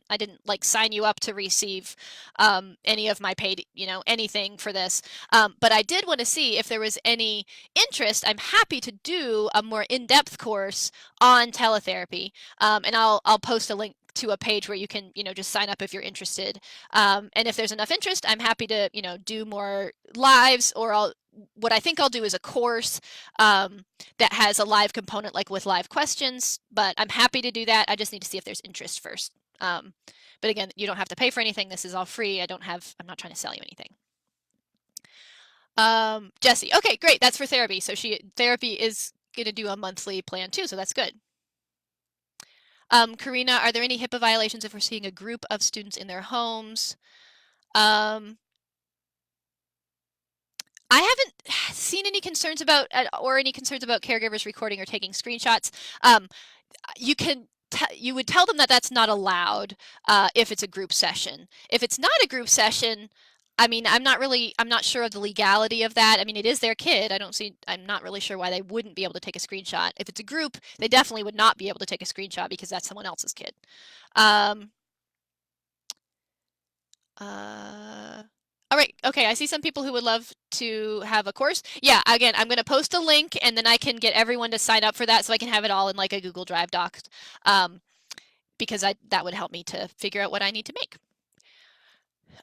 I didn't like sign you up to receive any of my paid, you know, anything for this. But I did want to see if there was any interest. I'm happy to do a more in-depth course on teletherapy. And I'll post a link to a page where you can, you know, just sign up if you're interested. And if there's enough interest, I'm happy to, you know, do more lives, or what I think I'll do is a course that has a live component, like with live questions, but I'm happy to do that. I just need to see if there's interest first. But again, you don't have to pay for anything. This is all free. I'm not trying to sell you anything. Jesse, okay, great. That's for therapy. So therapy is going to do a monthly plan too. So that's good. Karina, are there any HIPAA violations if we're seeing a group of students in their homes? I haven't seen any concerns about caregivers recording or taking screenshots. You would tell them that that's not allowed if it's a group session. If it's not a group session, I mean, I'm not sure of the legality of that. I mean, it is their kid. I'm not really sure why they wouldn't be able to take a screenshot. If it's a group, they definitely would not be able to take a screenshot because that's someone else's kid. All right, okay, I see some people who would love to have a course. Yeah, again, I'm going to post a link and then I can get everyone to sign up for that so I can have it all in like a Google Drive doc because that would help me to figure out what I need to make.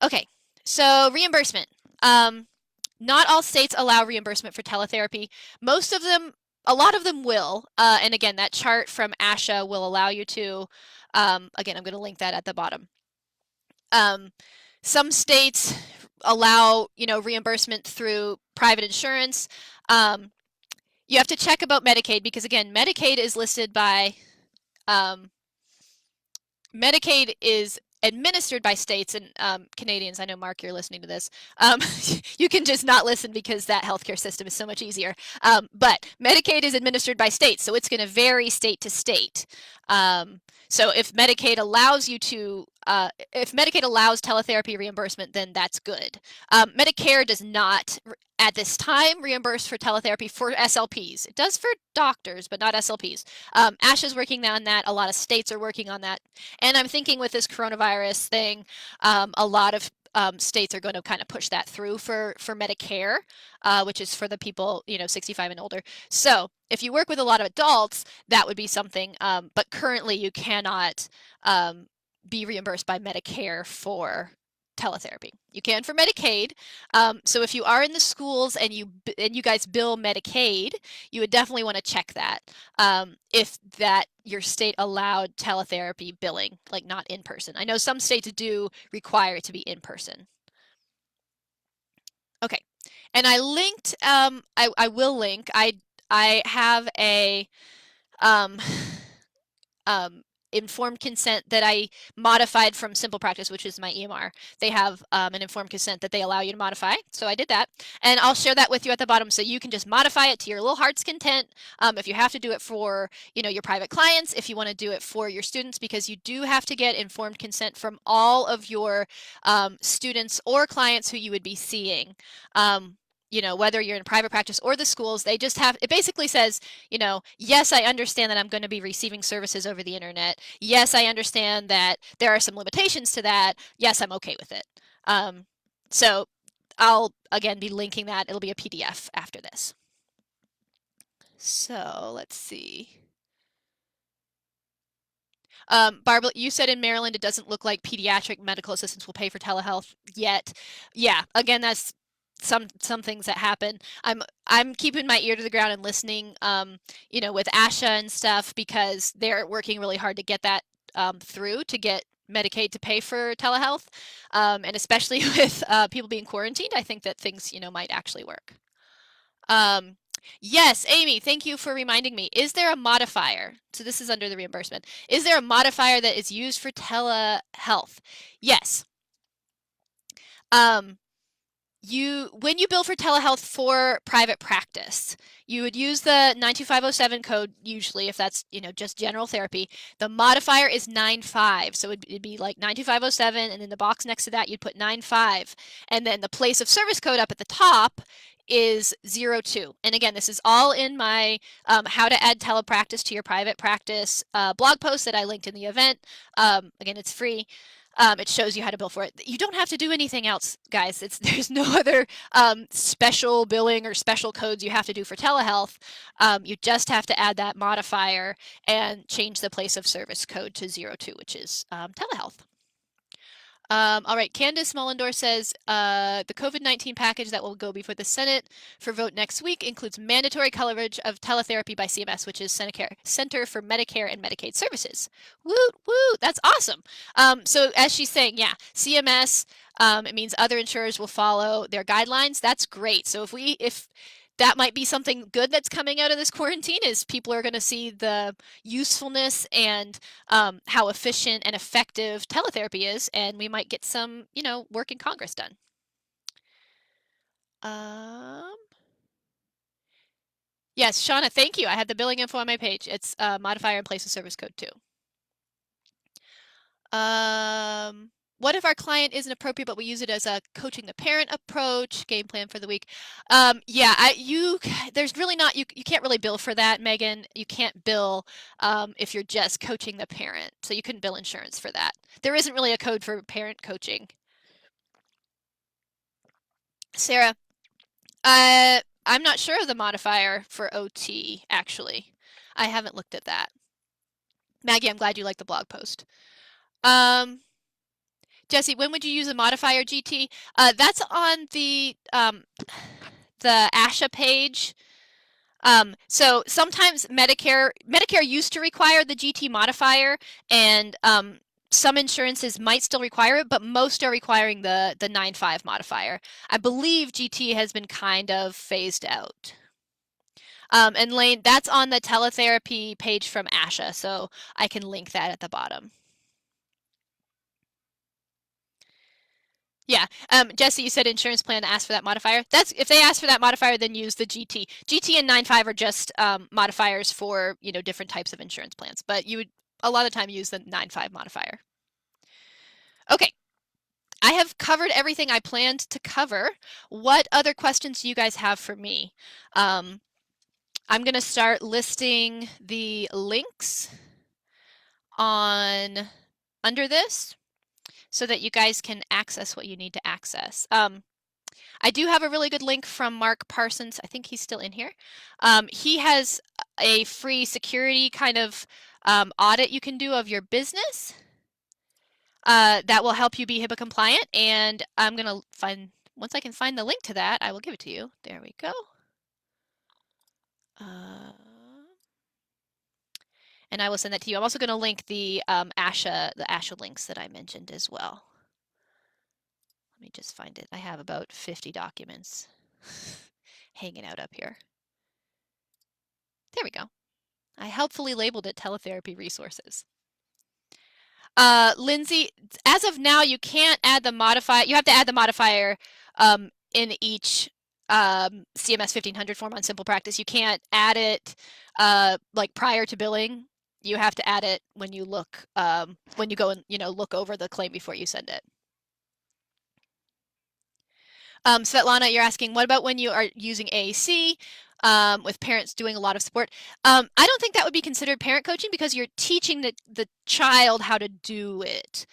Okay. So reimbursement. Not all states allow reimbursement for teletherapy. A lot of them will. And again, that chart from ASHA will allow you to. Again, I'm going to link that at the bottom. Some states allow, you know, reimbursement through private insurance. You have to check about Medicaid because again, Medicaid is listed by. Medicaid is administered by states, and Canadians, I know, Mark, you're listening to this. You can just not listen because that healthcare system is so much easier. But Medicaid is administered by states, so it's going to vary state to state. So if Medicaid allows you to, if Medicaid allows teletherapy reimbursement, then that's good. Medicare does not at this time reimburse for teletherapy for SLPs. It does for doctors, but not SLPs. ASHA is working on that. A lot of states are working on that. And I'm thinking with this coronavirus thing, a lot of states are going to kind of push that through for Medicare, which is for the people, 65 and older. So if you work with a lot of adults, that would be something. But currently, you cannot be reimbursed by Medicare for teletherapy. You can for Medicaid. So if you are in the schools and you guys bill Medicaid, you would definitely want to check that. If that your state allowed teletherapy billing, like not in person. I know some states do require it to be in person. Okay, and I linked. I will link. I have a informed consent that I modified from Simple Practice, which is my EMR. They have an informed consent that they allow you to modify. So I did that. And I'll share that with you at the bottom so you can just modify it to your little heart's content. If you have to do it for your private clients, if you want to do it for your students, because you do have to get informed consent from all of your students or clients who you would be seeing. Whether you're in private practice or the schools, they just have, it basically says, yes, I understand that I'm going to be receiving services over the internet. Yes, I understand that there are some limitations to that. Yes, I'm okay with it. So I'll, again, be linking that. It'll be a PDF after this. So let's see. Barbara, you said in Maryland it doesn't look like pediatric medical assistants will pay for telehealth yet. Yeah, again, that's some things that happen. I'm keeping my ear to the ground and listening, with ASHA and stuff, because they're working really hard to get that through to get Medicaid to pay for telehealth, and especially with people being quarantined, I think that things might actually work. Yes, Amy, thank you for reminding me. Is there a modifier? So this is under the reimbursement. Is there a modifier that is used for telehealth? Yes. When you bill for telehealth for private practice, you would use the 92507 code usually, if that's just general therapy. The modifier is 95, so it'd be like 92507, and in the box next to that you'd put 95, and then the place of service code up at the top is 02. And again, this is all in my how to add telepractice to your private practice blog post that I linked in the event. Again, it's free. It shows you how to bill for it. You don't have to do anything else, guys. There's no other special billing or special codes you have to do for telehealth. You just have to add that modifier and change the place of service code to 02, which is telehealth. All right, Candace Mullendor says the COVID-19 package that will go before the Senate for vote next week includes mandatory coverage of teletherapy by CMS, which is Center for Medicare and Medicaid Services. Woo, woo, that's awesome. So as she's saying, yeah, CMS, it means other insurers will follow their guidelines. That's great. So if that might be something good that's coming out of this quarantine, is people are going to see the usefulness and how efficient and effective teletherapy is, and we might get some, work in Congress done. Yes, Shauna, thank you. I had the billing info on my page. It's modifier and place of service code too. What if our client isn't appropriate, but we use it as a coaching the parent approach, game plan for the week? There's really not, you can't really bill for that, Megan. You can't bill if you're just coaching the parent. So you couldn't bill insurance for that. There isn't really a code for parent coaching. Sarah, I'm not sure of the modifier for OT, actually. I haven't looked at that. Maggie, I'm glad you liked the blog post. Jesse, when would you use a modifier, GT? That's on the ASHA page. So sometimes Medicare used to require the GT modifier, and some insurances might still require it, but most are requiring the 9.5 modifier. I believe GT has been kind of phased out. And Lane, that's on the teletherapy page from ASHA, so I can link that at the bottom. Yeah. Jesse, you said insurance plan asked for that modifier. That's if they ask for that modifier, then use the GT. GT and 9.5 are just modifiers for different types of insurance plans, but you would a lot of the time use the 9.5 modifier. Okay. I have covered everything I planned to cover. What other questions do you guys have for me? I'm going to start listing the links on under this so that you guys can access what you need to access. I do have a really good link from Mark Parsons. I think he's still in here. He has a free security kind of audit you can do of your business that will help you be HIPAA compliant. And I'm going to once I can find the link to that, I will give it to you. There we go. And I will send that to you. I'm also going to link the ASHA links that I mentioned as well. Let me just find it. I have about 50 documents hanging out up here. There we go. I helpfully labeled it Teletherapy Resources. Lindsay, as of now, you can't add the modifier. You have to add the modifier in each CMS 1500 form on Simple Practice. You can't add it like prior to billing. You have to add it when you look when you go and look over the claim before you send it. Svetlana, you're asking, what about when you are using AAC with parents doing a lot of support? I don't think that would be considered parent coaching because you're teaching the child how to do it.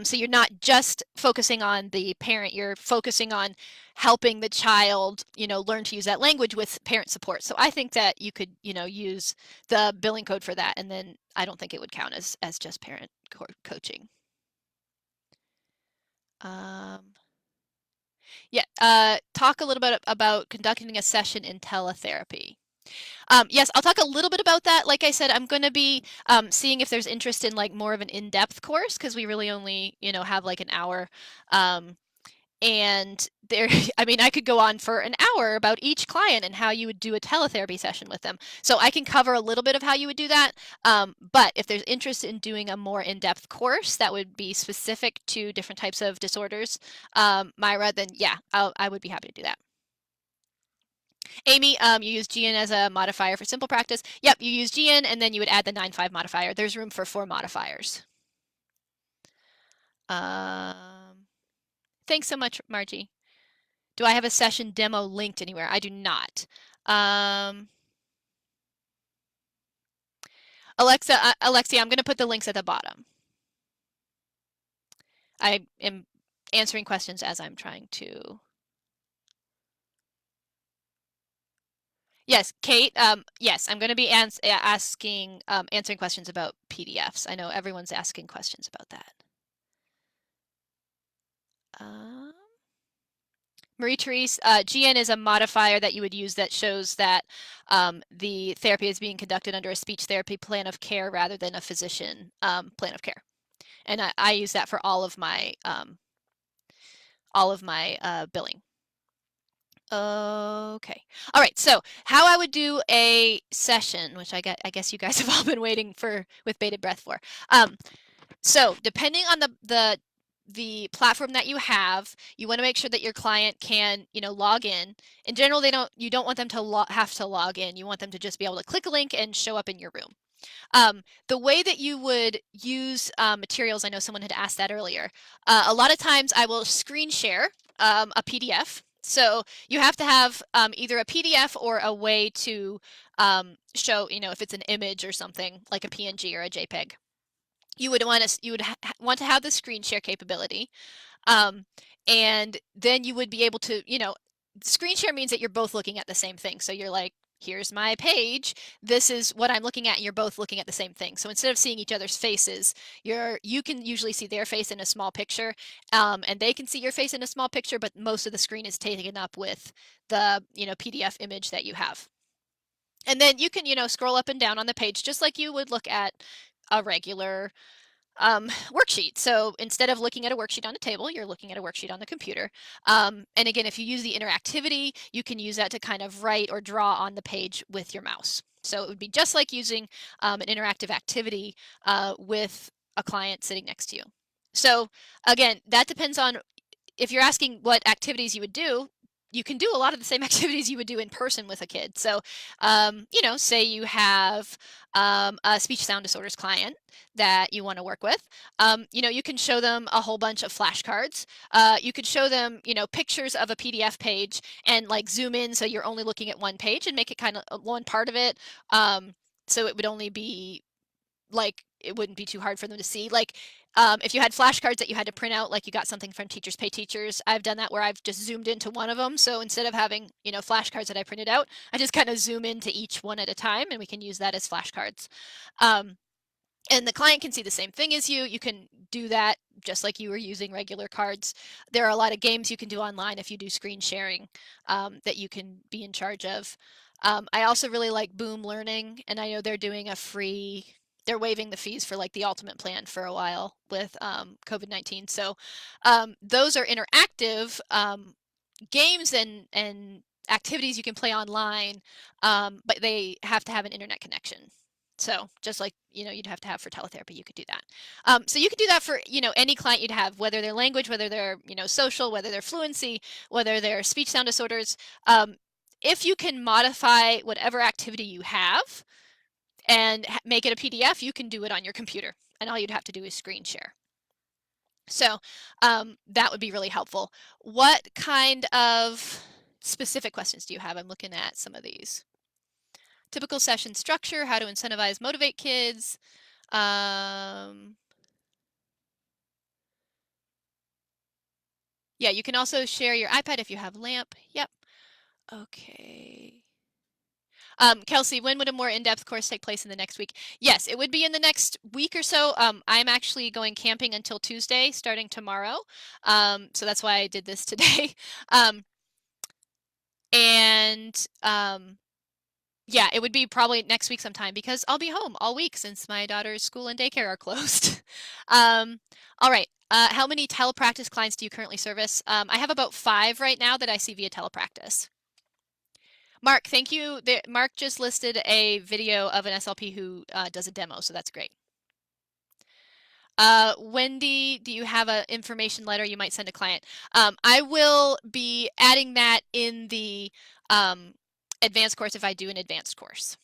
So you're not just focusing on the parent, you're focusing on helping the child, learn to use that language with parent support. So I think that you could, use the billing code for that, and then I don't think it would count as just parent coaching. Yeah, talk a little bit about conducting a session in teletherapy. Yes, I'll talk a little bit about that. Like I said, I'm going to be seeing if there's interest in like more of an in-depth course because we really only, have like an hour. And there, I mean, I could go on for an hour about each client and how you would do a teletherapy session with them. So I can cover a little bit of how you would do that. But if there's interest in doing a more in-depth course that would be specific to different types of disorders, Myra, then yeah, I would be happy to do that. Amy, you use GN as a modifier for Simple Practice. Yep, you use GN and then you would add the 9.5 modifier. There's room for 4 modifiers. Thanks so much, Margie. Do I have a session demo linked anywhere? I do not. Alexia, I'm going to put the links at the bottom. I am answering questions as I'm trying to. Yes, Kate. Yes, I'm going to be answering questions about PDFs. I know everyone's asking questions about that. Marie-Therese, GN is a modifier that you would use that shows that the therapy is being conducted under a speech therapy plan of care rather than a physician plan of care. And I use that for all of my billing. Okay. All right. So how I would do a session, which I guess you guys have all been waiting for with bated breath for. So depending on the platform that you have, you want to make sure that your client can, log in. In general, you don't want them to have to log in. You want them to just be able to click a link and show up in your room. The way that you would use materials, I know someone had asked that earlier. A lot of times I will screen share a PDF. So you have to have either a PDF or a way to show, if it's an image or something like a PNG or a JPEG. You would want to have the screen share capability, and then you would be able to, screen share means that you're both looking at the same thing. So you're like, here's my page, this is what I'm looking at, and you're both looking at the same thing. So instead of seeing each other's faces, you can usually see their face in a small picture, and they can see your face in a small picture, but most of the screen is taken up with the PDF image that you have. And then you can scroll up and down on the page just like you would look at a regular worksheet. So instead of looking at a worksheet on a table, you're looking at a worksheet on the computer. And again, if you use the interactivity, you can use that to kind of write or draw on the page with your mouse. So it would be just like using an interactive activity with a client sitting next to you. So again, that depends on if you're asking what activities you would do, you can do a lot of the same activities you would do in person with a kid. So, you know, say you have a speech sound disorders client that you want to work with, you know, you can show them a whole bunch of flashcards. You could show them, you know, pictures of a PDF page and like zoom in so you're only looking at one page and make it kind of one part of it. So it would only be like, it wouldn't be too hard for them to see. Like, if you had flashcards that you had to print out, like you got something from Teachers Pay Teachers, I've done that where I've just zoomed into one of them. So instead of having, you know, flashcards that I printed out, I just kind of zoom into each one at a time, and we can use that as flashcards. And the client can see the same thing as you. You can do that just like you were using regular cards. There are a lot of games you can do online if you do screen sharing that you can be in charge of. I also really like Boom Learning, and I know they're doing a free, they're waiving the fees for like the ultimate plan for a while with COVID-19. So those are interactive games and activities you can play online, but they have to have an internet connection. So just like, you know, you'd have to have for teletherapy, you could do that. So you could do that for, you know, any client you'd have, whether they're language, whether they're, you know, social, whether they're fluency, whether they're speech sound disorders. If you can modify whatever activity you have and make it a PDF, you can do it on your computer, and all you'd have to do is screen share. So that would be really helpful. What kind of specific questions do you have? I'm looking at some of these. Typical session structure, how to incentivize, motivate kids. Yeah, you can also share your iPad if you have LAMP. Yep. Okay. Kelsey, when would a more in-depth course take place in the next week? Yes, it would be in the next week or so. I'm actually going camping until Tuesday, starting tomorrow. So that's why I did this today. Yeah, it would be probably next week sometime because I'll be home all week since my daughter's school and daycare are closed. All right. How many telepractice clients do you currently service? I have about 5 right now that I see via telepractice. Mark, thank you. Mark just listed a video of an SLP who does a demo, so that's great. Wendy, do you have an information letter you might send a client? I will be adding that in the advanced course if I do an advanced course.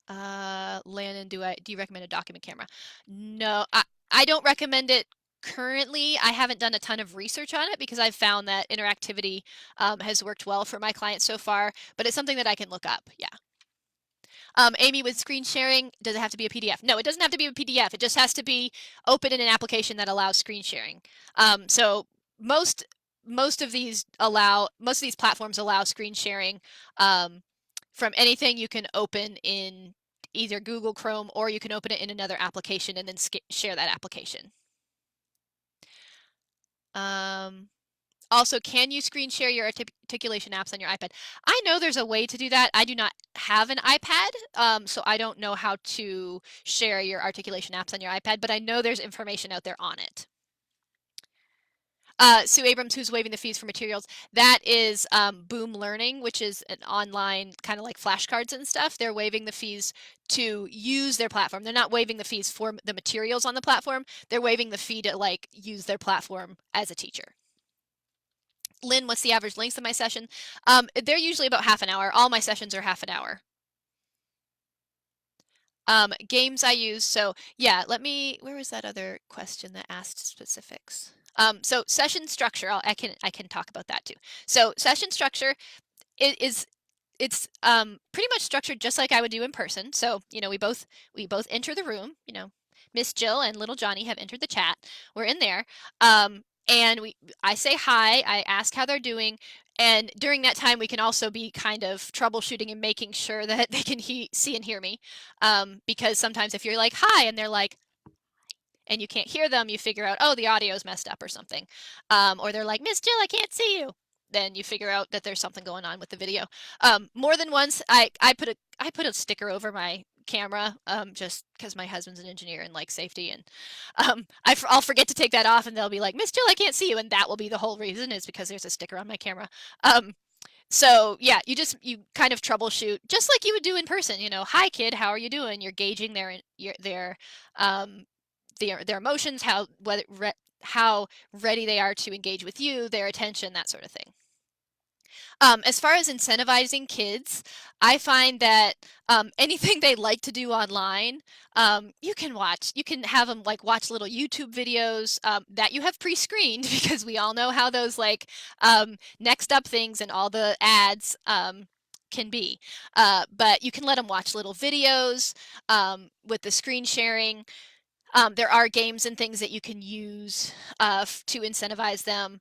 Landon, do you recommend a document camera? No, I don't recommend it currently. I haven't done a ton of research on it because I've found that interactivity has worked well for my clients so far, but it's something that I can look up. Yeah. Amy, with screen sharing, does it have to be a PDF? No, it doesn't have to be a PDF. It just has to be open in an application that allows screen sharing. So most of these platforms allow screen sharing from anything you can open in either Google Chrome, or you can open it in another application and then share that application. Also, can you screen share your articulation apps on your iPad? I know there's a way to do that. I do not have an iPad, so I don't know how to share your articulation apps on your iPad, but I know there's information out there on it. Sue Abrams, who's waiving the fees for materials, that is Boom Learning, which is an online kind of like flashcards and stuff. They're waiving the fees to use their platform. They're not waiving the fees for the materials on the platform. They're waiving the fee to like use their platform as a teacher. Lynn, what's the average length of my session? They're usually about half an hour. All my sessions are half an hour. Games I use. So yeah, where was that other question that asked specifics? So session structure, I can talk about that too. So session structure it's pretty much structured just like I would do in person. So, you know, we both enter the room, you know, Miss Jill and little Johnny have entered the chat. We're in there. And I say hi, I ask how they're doing. And during that time, we can also be kind of troubleshooting and making sure that they can see and hear me. Because sometimes if you're like, hi, and they're like, and you can't hear them, you figure out, oh, the audio's messed up or something. Or they're like, Miss Jill, I can't see you. Then you figure out that there's something going on with the video. More than once, I put a sticker over my camera just because my husband's an engineer and likes safety, and I'll forget to take that off, and they'll be like, Miss Jill, I can't see you, and that will be the whole reason, is because there's a sticker on my camera. So yeah, you kind of troubleshoot just like you would do in person. You know, hi kid, how are you doing? You're gauging their emotions, how ready they are to engage with you, their attention, that sort of thing. As far as incentivizing kids, I find that anything they like to do online, you can watch. You can have them like watch little YouTube videos that you have pre-screened because we all know how those like next up things and all the ads can be. But you can let them watch little videos with the screen sharing. There are games and things that you can use to incentivize them.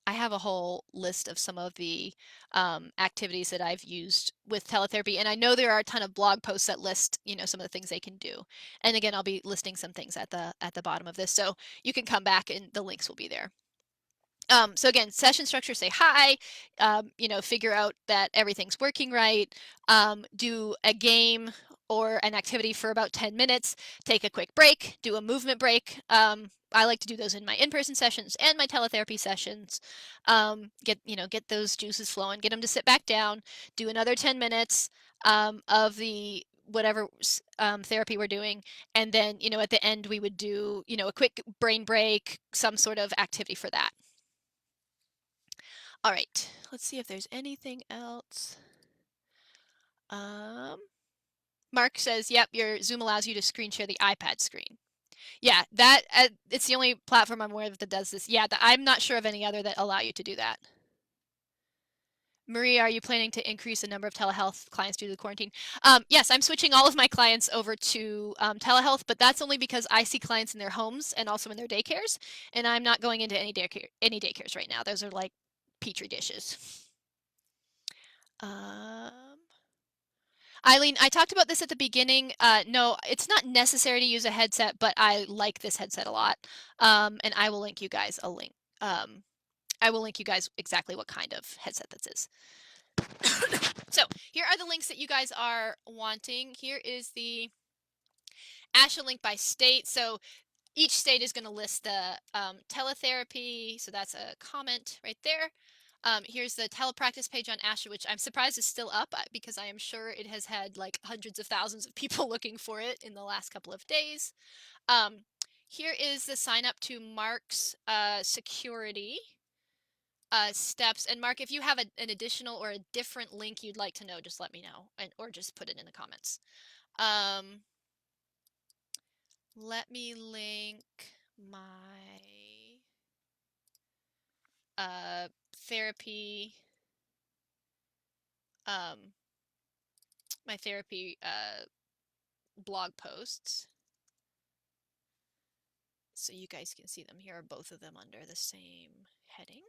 I have a whole list of some of the activities that I've used with teletherapy, and I know there are a ton of blog posts that list, some of the things they can do. And again, I'll be listing some things at the bottom of this, so you can come back and the links will be there. So again, session structure, say hi, figure out that everything's working right, do a game or an activity for about 10 minutes, take a quick break, do a movement break. I like to do those in my in-person sessions and my teletherapy sessions. Get those juices flowing, get them to sit back down, do another 10 minutes of the whatever therapy we're doing. And then, at the end, we would do, a quick brain break, some sort of activity for that. All right, let's see if there's anything else. Mark says, yep, your Zoom allows you to screen share the iPad screen. Yeah, that it's the only platform I'm aware of that does this. Yeah, I'm not sure of any other that allow you to do that. Marie, are you planning to increase the number of telehealth clients due to the quarantine? Yes, I'm switching all of my clients over to telehealth, but that's only because I see clients in their homes and also in their daycares, and I'm not going into any daycares right now. Those are like petri dishes. Eileen, I talked about this at the beginning. No, it's not necessary to use a headset, but I like this headset a lot. And I will link you guys a link. I will link you guys exactly what kind of headset this is. So here are the links that you guys are wanting. Here is the ASHA link by state. So each state is going to list the teletherapy. So that's a comment right there. Here's the Telepractice page on ASHA, which I'm surprised is still up because I am sure it has had like hundreds of thousands of people looking for it in the last couple of days. Here is the sign up to Mark's security steps. And Mark, if you have an additional or a different link you'd like to know, just let me know or just put it in the comments. Let me link my therapy, my therapy blog posts, so you guys can see them. Here are both of them under the same heading.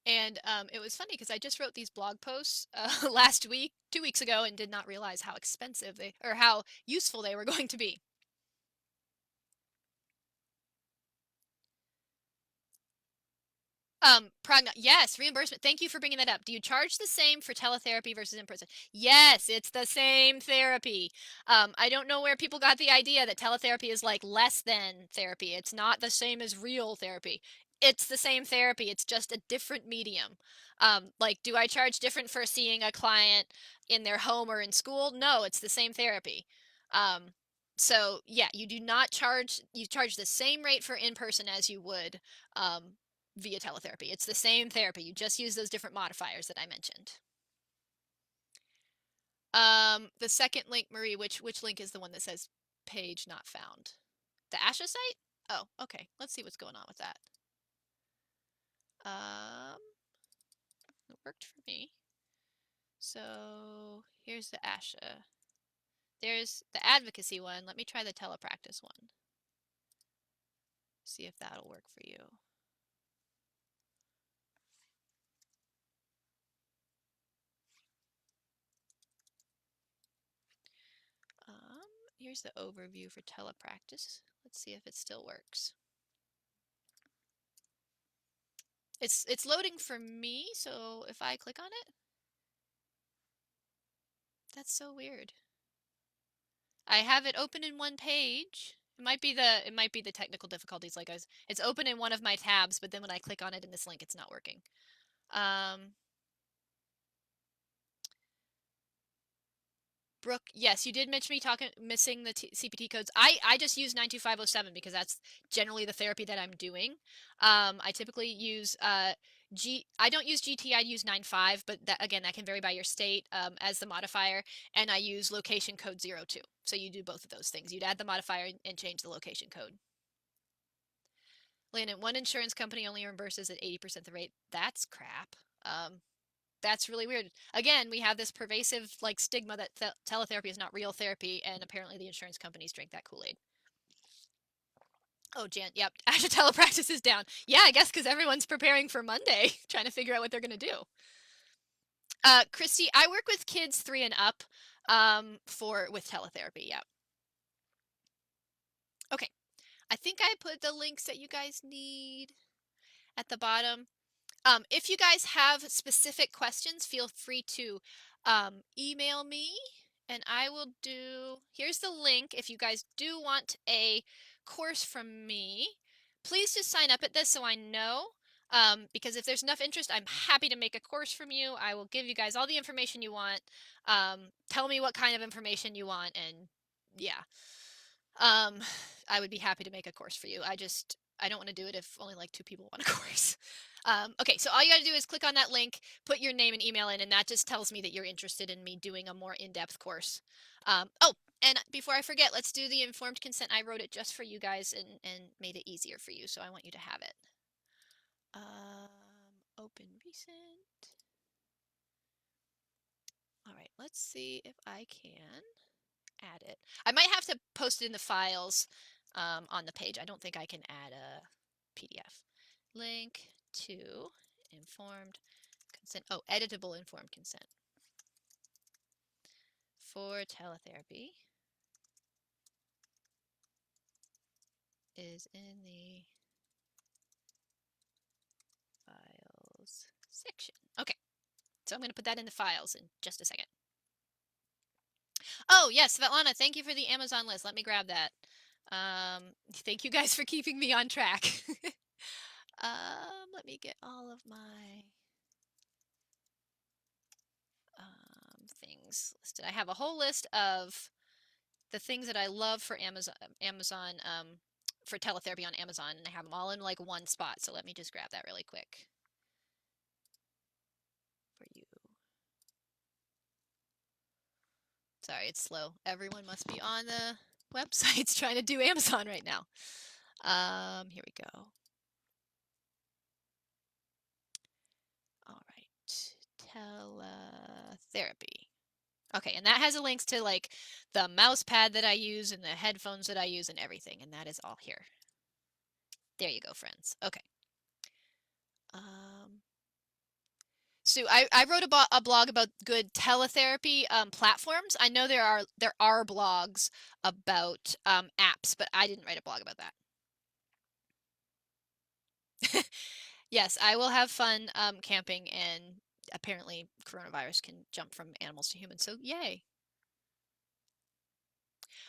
And it was funny because I just wrote these blog posts last week, 2 weeks ago, and did not realize how expensive or how useful they were going to be. Yes, reimbursement. Thank you for bringing that up. Do you charge the same for teletherapy versus in person? Yes, it's the same therapy. I don't know where people got the idea that teletherapy is like less than therapy. It's not the same as real therapy. It's the same therapy. It's just a different medium. Like, do I charge different for seeing a client in their home or in school? No, it's the same therapy. So yeah, you charge the same rate for in person as you would via teletherapy. It's the same therapy. You just use those different modifiers that I mentioned. The second link, Marie, which link is the one that says page not found? The ASHA site? Oh, okay. Let's see what's going on with that. It worked for me. So here's the ASHA. There's the advocacy one. Let me try the telepractice one. See if that'll work for you. Here's the overview for telepractice. Let's see if it still works. It's loading for me, so if I click on it, that's so weird. I have it open in one page. It might be the technical difficulties. Like it's open in one of my tabs, but then when I click on it in this link, it's not working. Brooke, yes, you did mention me missing the CPT codes. I just use 92507 because that's generally the therapy that I'm doing. I typically use I don't use GT, I use 95, but that again, that can vary by your state as the modifier, and I use location code 02. So you do both of those things. You'd add the modifier and change the location code. Landon, one insurance company only reimburses at 80% the rate. That's crap. That's really weird. Again, we have this pervasive like stigma that teletherapy is not real therapy, and apparently the insurance companies drink that Kool-Aid. Oh, Jan, yep, ASHA Telepractice is down. Yeah, I guess because everyone's preparing for Monday, trying to figure out what they're going to do. Christy, I work with kids 3 and up with teletherapy, yeah. Okay, I think I put the links that you guys need at the bottom. If you guys have specific questions, feel free to email me and I will here's the link. If you guys do want a course from me, please just sign up at this so I know. Because if there's enough interest, I'm happy to make a course from you. I will give you guys all the information you want. Tell me what kind of information you want, and yeah. I would be happy to make a course for you. I don't want to do it if only like 2 people want a course. Okay, so all you got to do is click on that link, put your name and email in, and that just tells me that you're interested in me doing a more in-depth course. Oh, and before I forget, let's do the informed consent. I wrote it just for you guys and made it easier for you, so I want you to have it. Open recent. All right, let's see if I can add it. I might have to post it in the files on the page. I don't think I can add a PDF. Link to informed consent. Oh, editable informed consent for teletherapy is in the files section. Okay, so I'm going to put that in the files in just a second. Oh, yes, Svetlana, thank you for the Amazon list. Let me grab that. Thank you guys for keeping me on track. Let me get all of my things listed. I have a whole list of the things that I love for Amazon for teletherapy on Amazon, and I have them all in like one spot. So let me just grab that really quick for you. Sorry, it's slow. Everyone must be on the websites trying to do Amazon right now. Here we go. All right, teletherapy. Okay, and that has the links to like the mouse pad that I use and the headphones that I use and everything, and that is all here. There you go, friends. Okay. So I wrote a blog about good teletherapy platforms. I know there are blogs about apps, but I didn't write a blog about that. Yes, I will have fun camping, and apparently coronavirus can jump from animals to humans, so yay.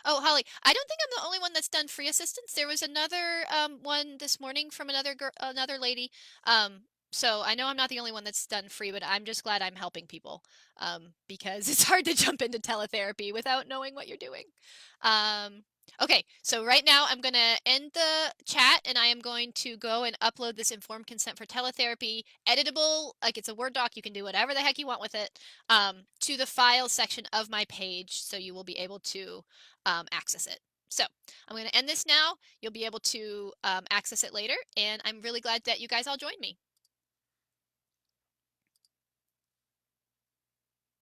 Oh, Holly, I don't think I'm the only one that's done free assistance. There was another one this morning from another lady. So I know I'm not the only one that's done free, but I'm just glad I'm helping people because it's hard to jump into teletherapy without knowing what you're doing. Okay, so right now I'm going to end the chat and I am going to go and upload this informed consent for teletherapy, editable, like it's a Word doc, you can do whatever the heck you want with it, to the files section of my page so you will be able to access it. So I'm going to end this now. You'll be able to access it later, and I'm really glad that you guys all joined me.